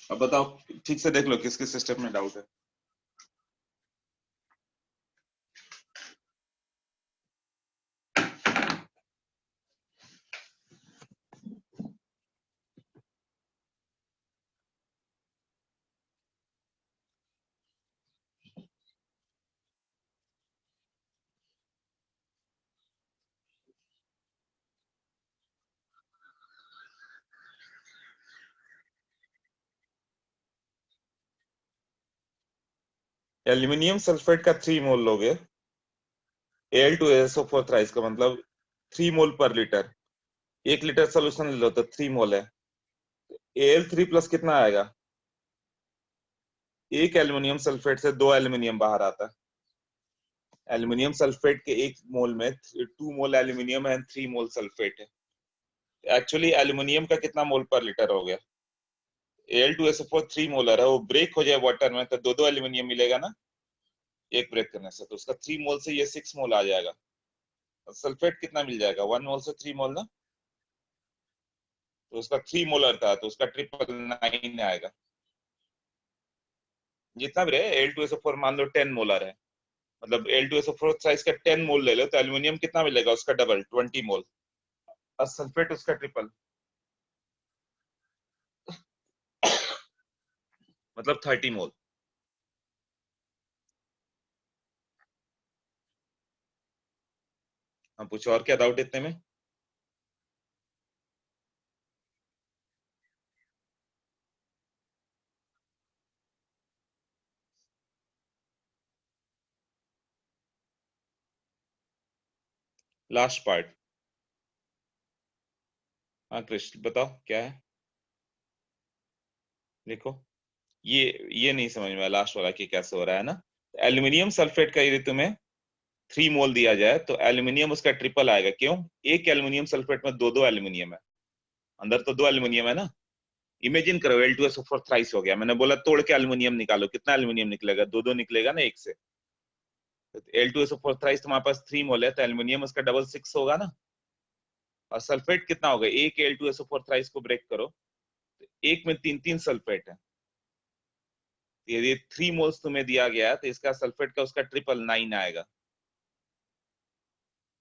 अब बताओ, ठीक से देख लो किसके सिस्टम में डाउट है। एल्यूमिनियम सल्फेट का 3 मोल लोगे Al2SO4 थ्राइस का मतलब 3 मोल पर लीटर, 1 लीटर सोल्यूशन ले लो तो 3 मोल है। Al3 प्लस कितना आएगा, एक एल्यूमिनियम सल्फेट से 2 एल्यूमिनियम बाहर आता है। एल्यूमिनियम सल्फेट के 1 मोल में 2 मोल एल्यूमिनियम है, 3 मोल सल्फेट है। एक्चुअली एल्यूमिनियम का कितना मोल पर लीटर हो गया, Al2SO4 3 मोलर है, वो ब्रेक हो जाए वाटर में तो 2 एल्यूमिनियम मिलेगा ना, एक ब्रेक करने से, तो उसका 3 मोल से ये 6 मोल आ जाएगा। सल्फेट कितना मिल जाएगा, 1 मोल से 3 मोल ना, तो उसका 3 मोलर था तो उसका 999 आएगा। जितना भी रहे Al2SO4 मान लो 10 मोलर है, मतलब Al2SO4 साइज का 10 मोल ले लो तो एल्यूमिनियम कितना मिलेगा, उसका डबल 20 मोल, और सल्फेट उसका ट्रिपल मतलब 30 मोल। हम पूछो और क्या डाउट इतने में। लास्ट पार्ट, हाँ कृष्ण बताओ क्या है, देखो ये नहीं समझ में आया लास्ट वाला कि कैसे हो रहा है ना। एल्यूमिनियम सल्फेट का यदि तुम्हें 3 मोल दिया जाए तो एल्यूमिनियम उसका ट्रिपल आएगा। क्यों, एक एल्यूमिनियम सल्फेट में 2 एल्यूमिनियम है, अंदर तो 2 एल्यूमिनियम है ना। इमेजिन करो Al2SO4 थ्राइस हो गया, मैंने बोला तोड़ के एल्यूमिनियम निकालो, कितना एल्यूमिनियम निकलेगा, 2 निकलेगा ना एक से। Al2SO4 थ्राइस तुम्हारे पास 3 मोल है तो एल्यूमिनियम उसका डबल 6 होगा ना, और सल्फेट कितना होगा, एक Al2SO4 थ्राइस को ब्रेक करो तो एक में 3 सल्फेट है, यदि 3 मोल्स तुम्हें दिया गया है तो इसका सल्फेट का उसका ट्रिपल 9 आएगा,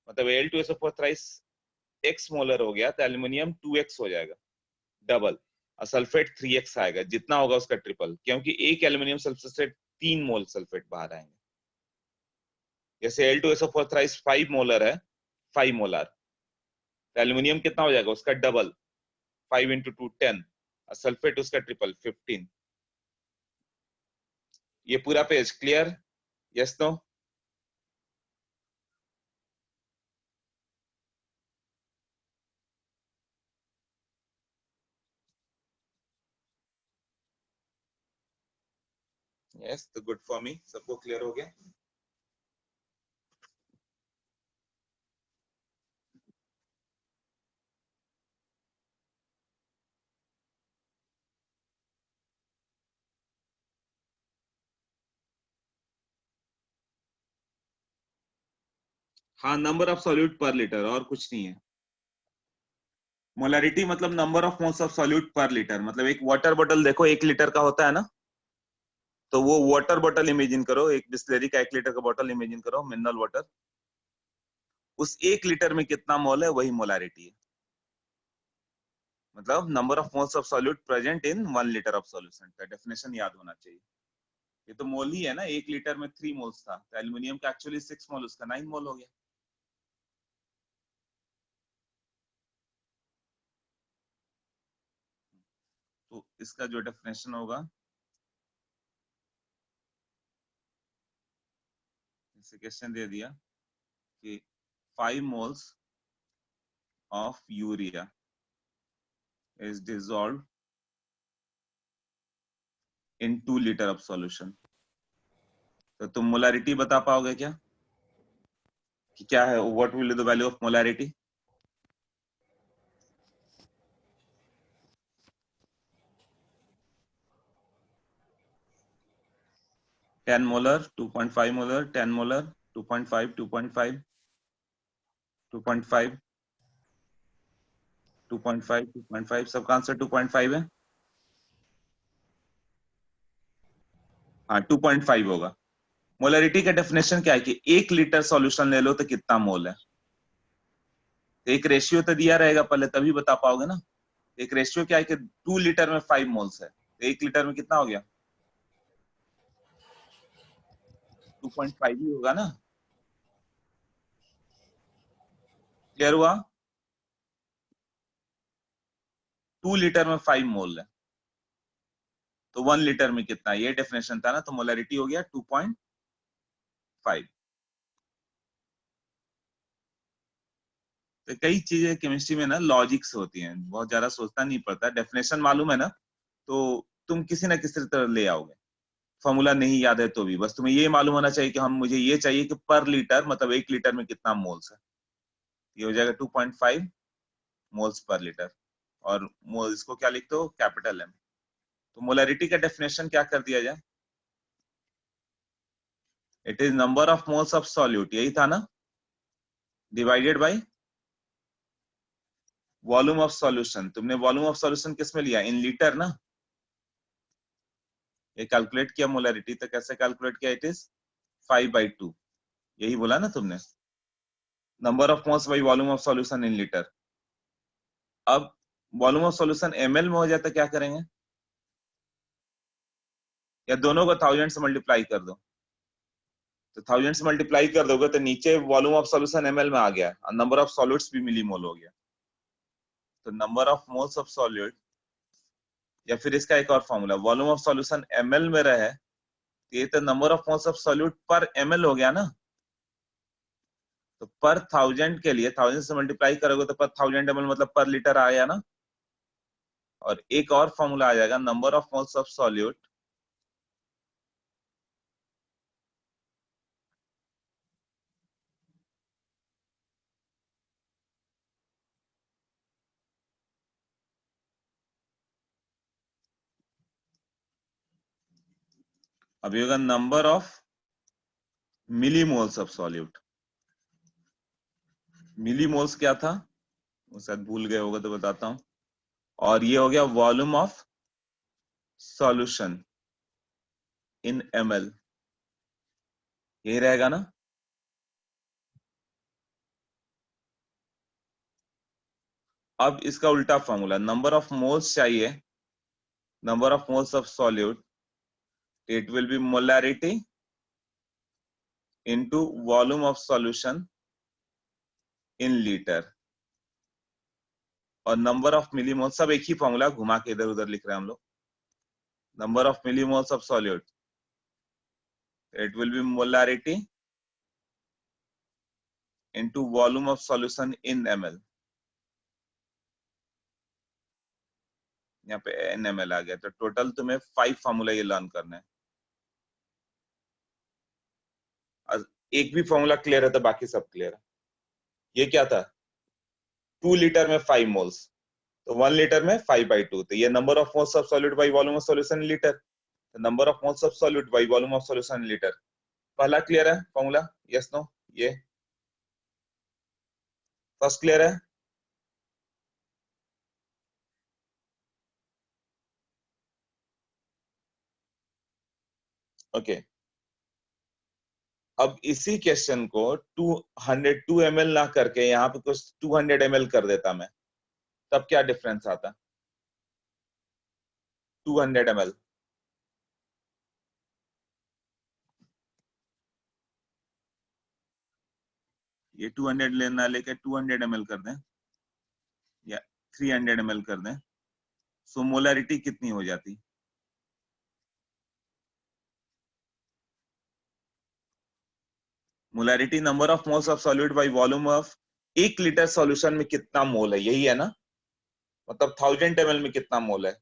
मतलब Al2SO4 थ्राइस x मोलर हो गया तो एल्यूमिनियम 2x हो जाएगा डबल, और सल्फेट 3x आएगा, जितना होगा उसका ट्रिपल, क्योंकि एक एल्यूमिनियम सल्फेट से 3 मोल सल्फेट बाहर आएंगे। जैसे Al2SO4 थ्राइस 5 मोलर है, 5 मोलर, तो एल्यूमिनियम कितना हो जाएगा उसका डबल, 5 इंटू 2 10, और सल्फेट उसका ट्रिपल 15। ये पूरा page clear, yes no. Yes, तो गुड फॉर मी, सबको क्लियर हो गया। हाँ, number of solute per litre, और कुछ नहीं है। मोलैरिटी मतलब number of moles of solute per litre. मतलब एक वाटर बॉटल देखो, 1 लीटर का होता है ना, तो वो वाटर बॉटल इमेजिन करो, एक बिस्लेरी का 1 लीटर का बॉटल इमेजिन करो, मिनरल वाटर। उस 1 लीटर में कितना मोल है, वही मोलैरिटी है। मतलब number of moles of solute present in 1 litre of solution का डेफिनेशन याद होना चाहिए। ये तो मोल ही है ना, 1 लीटर में 3 मोल्स था, तो एल्यूमिनियम का एक्चुअली 6 मोल, उसका 9 मोल हो गया। तो इसका जो डेफिनेशन होगा, इसे क्वेश्चन दे दिया कि 5 moles of urea is dissolved in 2 liter of solution। तो तुम मोलारिटी बता पाओगे क्या कि क्या है, what will the value of molarity? 10 molar, 2.5 molar, 10 molar, 2.5, 2.5, 2.5, 2.5, 2.5, सबका आंसर 2.5 है। हाँ, 2.5 होगा। मोलारिटी का डेफिनेशन क्या है कि 1 लीटर सॉल्यूशन ले लो तो कितना मोल है। तो एक रेशियो तो दिया रहेगा पहले, तभी बता पाओगे ना। एक रेशियो क्या है कि 2 लीटर में 5 मोल्स है, तो 1 लीटर में कितना हो गया, 2.5 ही होगा ना। क्लियर हुआ? 2 लीटर में 5 मोल है, तो 1 लीटर में कितना, ये डेफिनेशन था ना, तो मोलरिटी हो गया 2.5। तो कई चीजें केमिस्ट्री में ना लॉजिक्स होती हैं, बहुत ज्यादा सोचना नहीं पड़ता, डेफिनेशन मालूम है ना, तो तुम किसी ना किसी तरह ले आओगे। फॉर्मूला नहीं याद है तो भी बस तुम्हें ये मालूम होना चाहिए कि हम, मुझे ये चाहिए कि पर लीटर मतलब 1 लीटर में कितना मोल्स है। ये हो जाएगा 2.5 मोल्स पर लीटर। और मोल इसको क्या लिखते हो, कैपिटल एम। तो मोलरिटी का डेफिनेशन क्या कर दिया जाए, it is number of moles of solute, यही था ना, divided by volume of solution. तुमने वॉल्यूम ऑफ सॉल्यूशन किस में लिया, इन लीटर ना। ये कैलकुलेट किया मोलरिटी, तो कैसे कैलकुलेट किया, इट इज 5/2, यही बोला ना तुमने, number of moles by volume of solution in litre. अब वॉल्यूम ऑफ सॉल्यूशन एमएल में हो जाए तो क्या करेंगे, या दोनों को 1000 से मल्टीप्लाई कर दो। तो 1000 से मल्टीप्लाई कर दोगे तो नीचे वॉल्यूम ऑफ सॉल्यूशन एमएल में आ गया, और नंबर ऑफ सॉल्यूट्स भी मिलीमोल हो गया। तो number of moles of solute, या फिर इसका एक और formula, volume of solution ML में रहे, ये तो number of moles of solute पर एमएल हो गया ना। तो पर 1000 के लिए 1000 से मल्टीप्लाई करोगे तो पर 1000 ml मतलब पर लीटर आया ना। और एक और फॉर्मूला आ जाएगा, number of moles of solute अभी होगा number of millimoles of solute. Millimoles क्या था, वो शायद भूल गए होगा तो बताता हूं। और ये हो गया volume of solution in ML, यही रहेगा ना। अब इसका उल्टा फॉर्मूला, नंबर ऑफ मोल्स चाहिए, number of moles of solute, it will B molarity into volume of solution in litre. और नंबर ऑफ मिलीमोल, सब एक ही फॉर्मूला, घुमा के इधर उधर लिख रहे हैं हम लोग। Number of millimoles of solute, it will B molarity into volume of solution in ML. यहाँ पे एन एम एल आ गया, तो टोटल तुम्हें 5 फॉर्मूला ये लर्न करना है। एक भी फॉर्मूला क्लियर है तो बाकी सब क्लियर है। ये क्या था, 2 लीटर में 5 मोल्स, तो 1 लीटर में 5/2, तो ये number of moles of solute by volume of solution litre, number of moles of solute by volume of solution litre. पहला क्लियर है फॉर्मूला, यस नो? ये फर्स्ट क्लियर है? ओके अब इसी क्वेश्चन को 202 ml ना करके यहाँ पे कुछ 200 ml कर देता मैं, तब क्या डिफरेंस आता? 200 ml, ये 200 लेना लेके 200 ml कर दें या 300 ml कर दें, सो मोलरिटी कितनी हो जाती? Molarity number of moles of solute by volume of 1 litre solution में कितना मोल है, यही है ना? मतलब 1000 ml में कितना मोल है?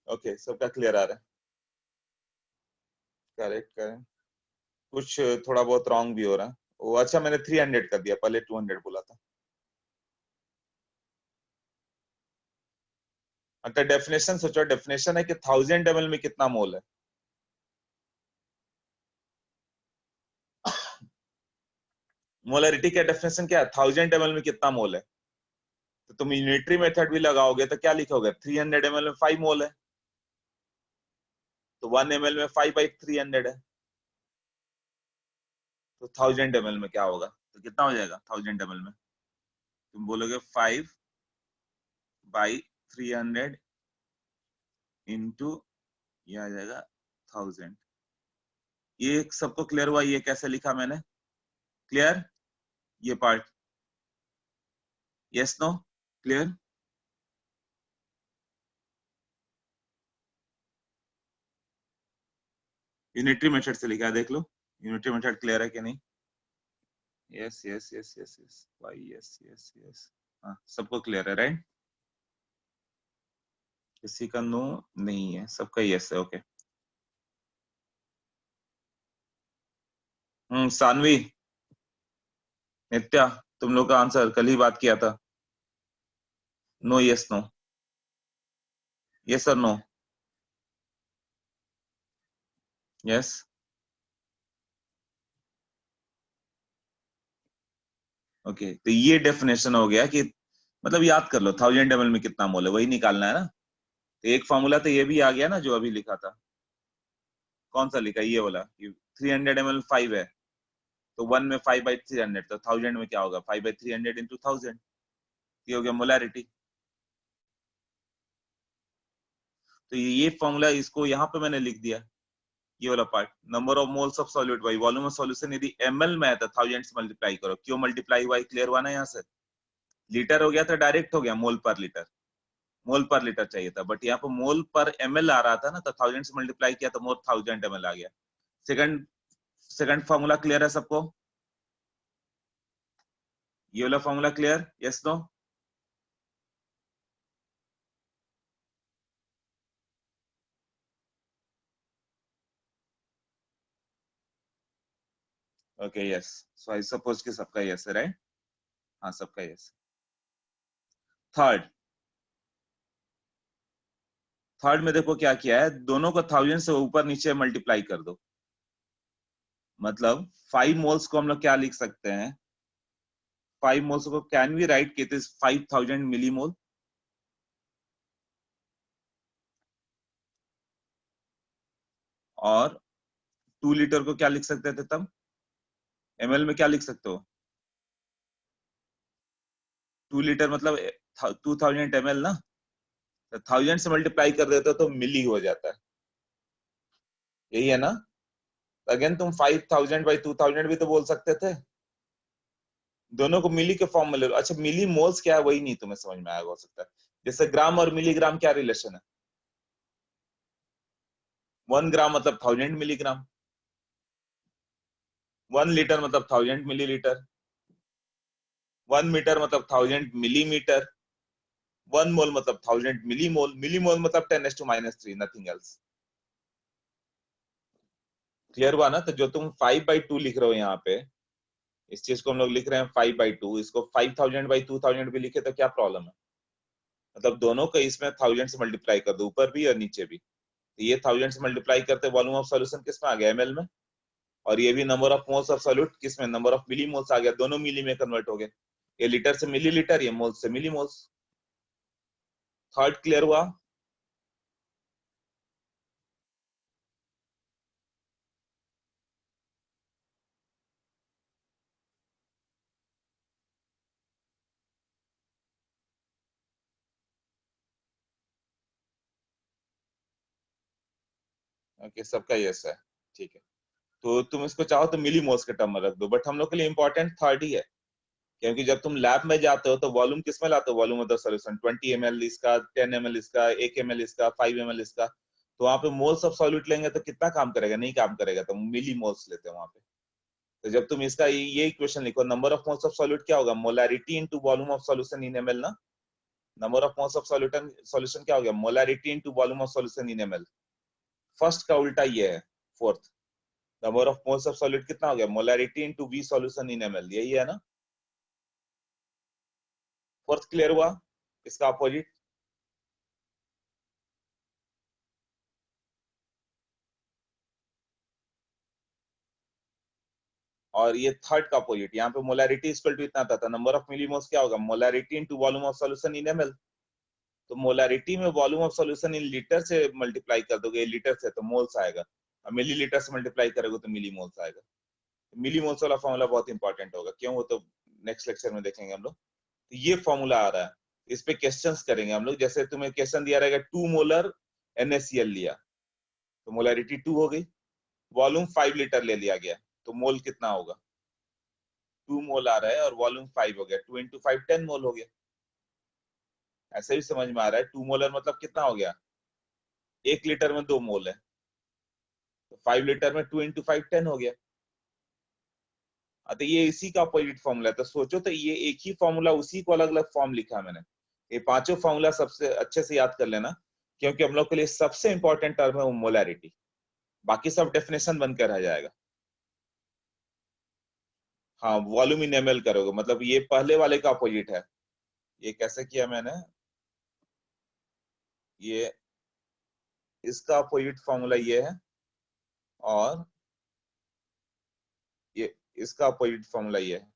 ओके सबका क्लियर आ रहा है? करेक्ट करेक्ट, कुछ थोड़ा बहुत रॉन्ग भी हो रहा है। वो अच्छा मैंने 300 कर दिया, पहले 200 बोला था। अच्छा डेफिनेशन सोचो, डेफिनेशन है कि 1000 ml में कितना मोल है। मोलरिटी का डेफिनेशन क्या है, 1000 ml में कितना मोल है। तो तुम यूनिटरी मेथड भी लगाओगे तो क्या लिखोगे, 300 ml में 5 मोल है, तो 1 ml में 5/300 है, तो 1000 ml में क्या होगा, तो कितना हो जाएगा 1000 ml में? तुम बोलोगे 5/300 इंटू, ये आ जाएगा 1000। ये सबको क्लियर हुआ, ये कैसे लिखा मैंने, क्लियर ये part, yes no clear? Unitary method से लिखा है, देख लो यूनिटरी मेथड क्लियर है कि नहीं। Yes yes yes yes yes भाई, यस यस यस, हाँ सबको क्लियर है राइट? किसी का नो नहीं है, सबका यस है, ओके। सानवी, नित्या, तुम लोग का आंसर कल ही बात किया था, नो यस नो, यस और नो, यस। ओके तो ये डेफिनेशन हो गया कि मतलब याद कर लो 1000 ml में कितना मोल है, वही निकालना है ना। तो एक फॉर्मूला तो ये भी आ गया ना जो अभी लिखा था, कौन सा लिखा, ये वाला कि 300 ml 5 है, तो 1 में 5/300, तो 1000 में क्या होगा 5/300 इंटू 1000, ये हो गया मोलैरिटी। तो ये फॉर्मूला इसको यहाँ पे मैंने लिख दिया, ये वाला part, number of moles of solute by volume of solution, यदि ml में है तो 1000 से मल्टीप्लाई करो, क्यों मल्टीप्लाई हुआ क्लियर हुआ ना यहाँ से। लीटर हो गया तो डायरेक्ट हो गया मोल पर लीटर, मोल पर लीटर चाहिए था, बट यहाँ पे मोल पर ml आ रहा था ना, तो 1000 से मल्टीप्लाई किया तो मोर 1000 ml आ गया। सेकंड सेकंड फॉर्मूला क्लियर है सबको, ये वाला formula clear, yes no? Okay yes, so I suppose कि सबका यस है राइट, हाँ सबका यस। थर्ड, थर्ड में देखो क्या किया है, दोनों को 1000 से ऊपर नीचे मल्टीप्लाई कर दो, मतलब 5 मोल्स को हम लोग क्या लिख सकते हैं, 5 मोल्स को कैन वी राइट कि इट इज 5000 मिलीमोल, और 2 लीटर को क्या लिख सकते थे तब, ml में क्या लिख सकते हो, 2 लीटर मतलब 2000 ml ना, तो 1000 से मल्टीप्लाई कर देते हो तो मिली हो जाता है, यही है ना। अगेन तुम 5000/2000 भी तो बोल सकते थे, दोनों को मिली के फॉर्म में ले लो। अच्छा मिली मोल्स क्या है वही नहीं तुम्हें समझ में आया हो सकता है, जैसे ग्राम और मिलीग्राम क्या रिलेशन है, 1 ग्राम मतलब 1000 मिलीग्राम, 1 लीटर मतलब 1000 मिलीलीटर, 1 मीटर मतलब 1000 मिलीमीटर, 1 मोल मतलब 1000 मिलीमोल, मिलीमोल मतलब 10⁻³ नथिंग एल्स। क्लियर हुआ ना? तो जो तुम 5/2 लिख रहे हो यहाँ पे, इस चीज को हम लोग लिख रहे हैं 5/2, इसको 5000/2000 भी लिखे तो क्या प्रॉब्लम है? मतलब दोनों को इसमें 1000 से मल्टीप्लाई कर दो, ऊपर भी और नीचे भी। तो ये 1000 से मल्टीप्लाई करते वॉल्यूम ऑफ सॉल्यूशन किस में आ गया? एमएल में। और ये भी number of moles of solute किस में? नंबर ऑफ मिली मोल्स आ गया, दोनों मिली में कन्वर्ट हो गए। ये लीटर से मिलीलीटर, ये मोल्स से मिली मोल्स। थर्ड क्लियर हुआ? ओके, सबका यस है, ठीक है। तो तुम इसको चाहो तो मिली मोल्स के टर्म में रख दो, बट हम लोग के लिए इंपॉर्टेंट थर्ड ही है। क्योंकि जब तुम लैब में जाते हो तो वॉल्यूम किस में लाते हो? Volume of the solution, 20 ml इसका, 10 ml इसका, 1 ml इसका, 5 ml इसका। तो वहां पे मोल्स ऑफ सॉल्यूट लेंगे तो कितना काम करेगा? नहीं काम करेगा, तो मिली मोल्स लेते हैं वहां पे। तो जब तुम इसका ये इक्वेशन लिखो, number of moles of solute क्या होगा? Molarity into volume of solution in ML ना। Number of moles of solution solution क्या हो गया? Molarity into volume of solution in ML. First का उल्टा ये है, fourth. Number of moles of solute कितना हो गया? Molarity into V solution in ML, यही है ना? फोर्थ क्लियर हुआ? इसका अपोजिट। और ये थर्ड का अपोजिट, यहाँ पे मोलारिटी इक्वल टू इतना था, नंबर ऑफ मिलीमोल्स क्या होगा? Molarity into volume of solution in ML. तो मोलारिटी में volume of solution in litre से मल्टीप्लाई कर दोगे, लीटर से तो मोल्स आएगा, और मिली लीटर से मल्टीप्लाई करोगे तो मिली मोल्स आएगा। तो मिली मोल्स वाला फॉर्मूला बहुत इंपॉर्टेंट होगा, क्यों? वो तो नेक्स्ट लेक्चर में देखेंगे हम लोग। तो ये फॉर्मूला आ रहा है, इस पे क्वेश्चंस करेंगे हम लोग। जैसे तुम्हें क्वेश्चन दिया रहेगा 2 मोलर NaCl लिया, तो मोलारिटी 2 हो गई। वॉल्यूम 5 लीटर ले लिया गया, तो मोल कितना होगा? 2 मोल आ रहा है और वॉल्यूम 5 हो गया, 2 इंटू 5 10 मोल हो गया। ऐसे भी समझ में आ रहा है? 2 मोलर मतलब कितना हो गया? 1 लीटर में 2 मोल है, तो 5 लीटर में 2 इंटू 5 10 हो गया। तो ये इसी का अपोजिट फॉर्मूला है। तो सोचो, तो ये एक ही फॉर्मूला, उसी को अलग अलग फॉर्म लिखा है मैंने। ये पांचों फॉर्मूला सबसे अच्छे से याद कर लेना, क्योंकि हम लोग के लिए सबसे इंपॉर्टेंट टर्म है वो मोलैरिटी। बाकी सब डेफिनेशन बनकर रह जाएगा। हाँ, वॉल्यूम इन एमएल करोगे, मतलब ये पहले वाले का अपोजिट है। ये कैसे किया मैंने? ये इसका अपोजिट फॉर्मूला ये है, और ये इसका अपोजिट फॉर्मूला ये है।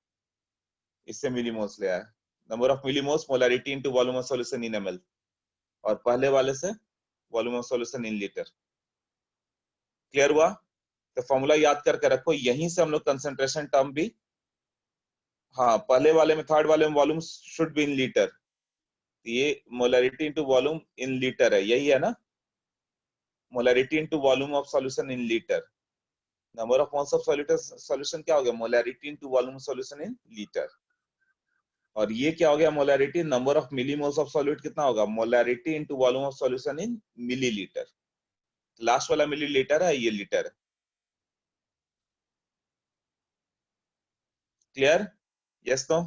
इससे मिलीमोल्स ले आया, number of millimoles molarity into volume of solution in ML, और पहले वाले से volume of solution in litre. Clear हुआ? तो फॉर्मूला याद करके रखो, यहीं से हम लोग कंसंट्रेशन टर्म भी। हाँ, पहले वाले में, थर्ड वाले में volume should be in litre, ये molarity into volume in litre है, यही है ना? Molarity into volume of solution in litre. Number of moles of solution क्या हो गया? Molarity into volume large in litre. और ये क्या हो गया? Molarity, number of millimoles of solute कितना होगा? Molarity into volume of solution in millilitre. Last वाला मिलीलीटर है, ये लीटर है। क्लियर? यस, तो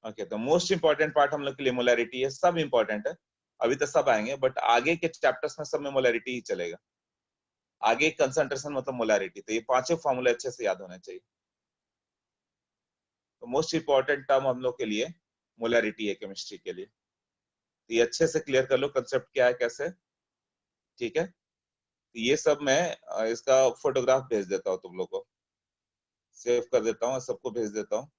ओके। तो मोस्ट इंपॉर्टेंट पार्ट हम लोग के लिए मोलैरिटी है, सब इंपॉर्टेंट है। अभी तो सब आएंगे, बट आगे के चैप्टर्स में सब में मोलैरिटी ही चलेगा। आगे कंसंट्रेशन मतलब मोलैरिटी, तो ये पांचों फॉर्मूले अच्छे से याद होने चाहिए। तो मोस्ट इंपॉर्टेंट टर्म हम लोग के लिए मोलैरिटी है केमिस्ट्री के लिए। तो ये अच्छे से क्लियर कर लो कंसेप्ट क्या है, कैसे। ठीक है, तो ये सब मैं इसका फोटोग्राफ भेज देता हूँ तुम लोग को, सेव कर देता हूँ, सबको भेज देता हूँ।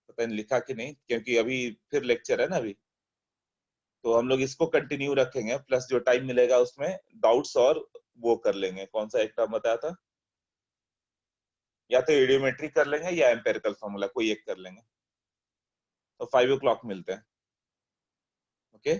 पता नहीं लिखा कि नहीं, क्योंकि अभी फिर लेक्चर है ना अभी। तो हम लोग इसको कंटिन्यू रखेंगे, प्लस जो टाइम मिलेगा उसमें डाउट्स और वो कर लेंगे। कौन सा एक टर्म बताया था? या तो इडियोमेट्री कर लेंगे या एम्पेरिकल फॉर्मूला, कोई एक कर लेंगे। तो 5 o'clock मिलते हैं। ओके।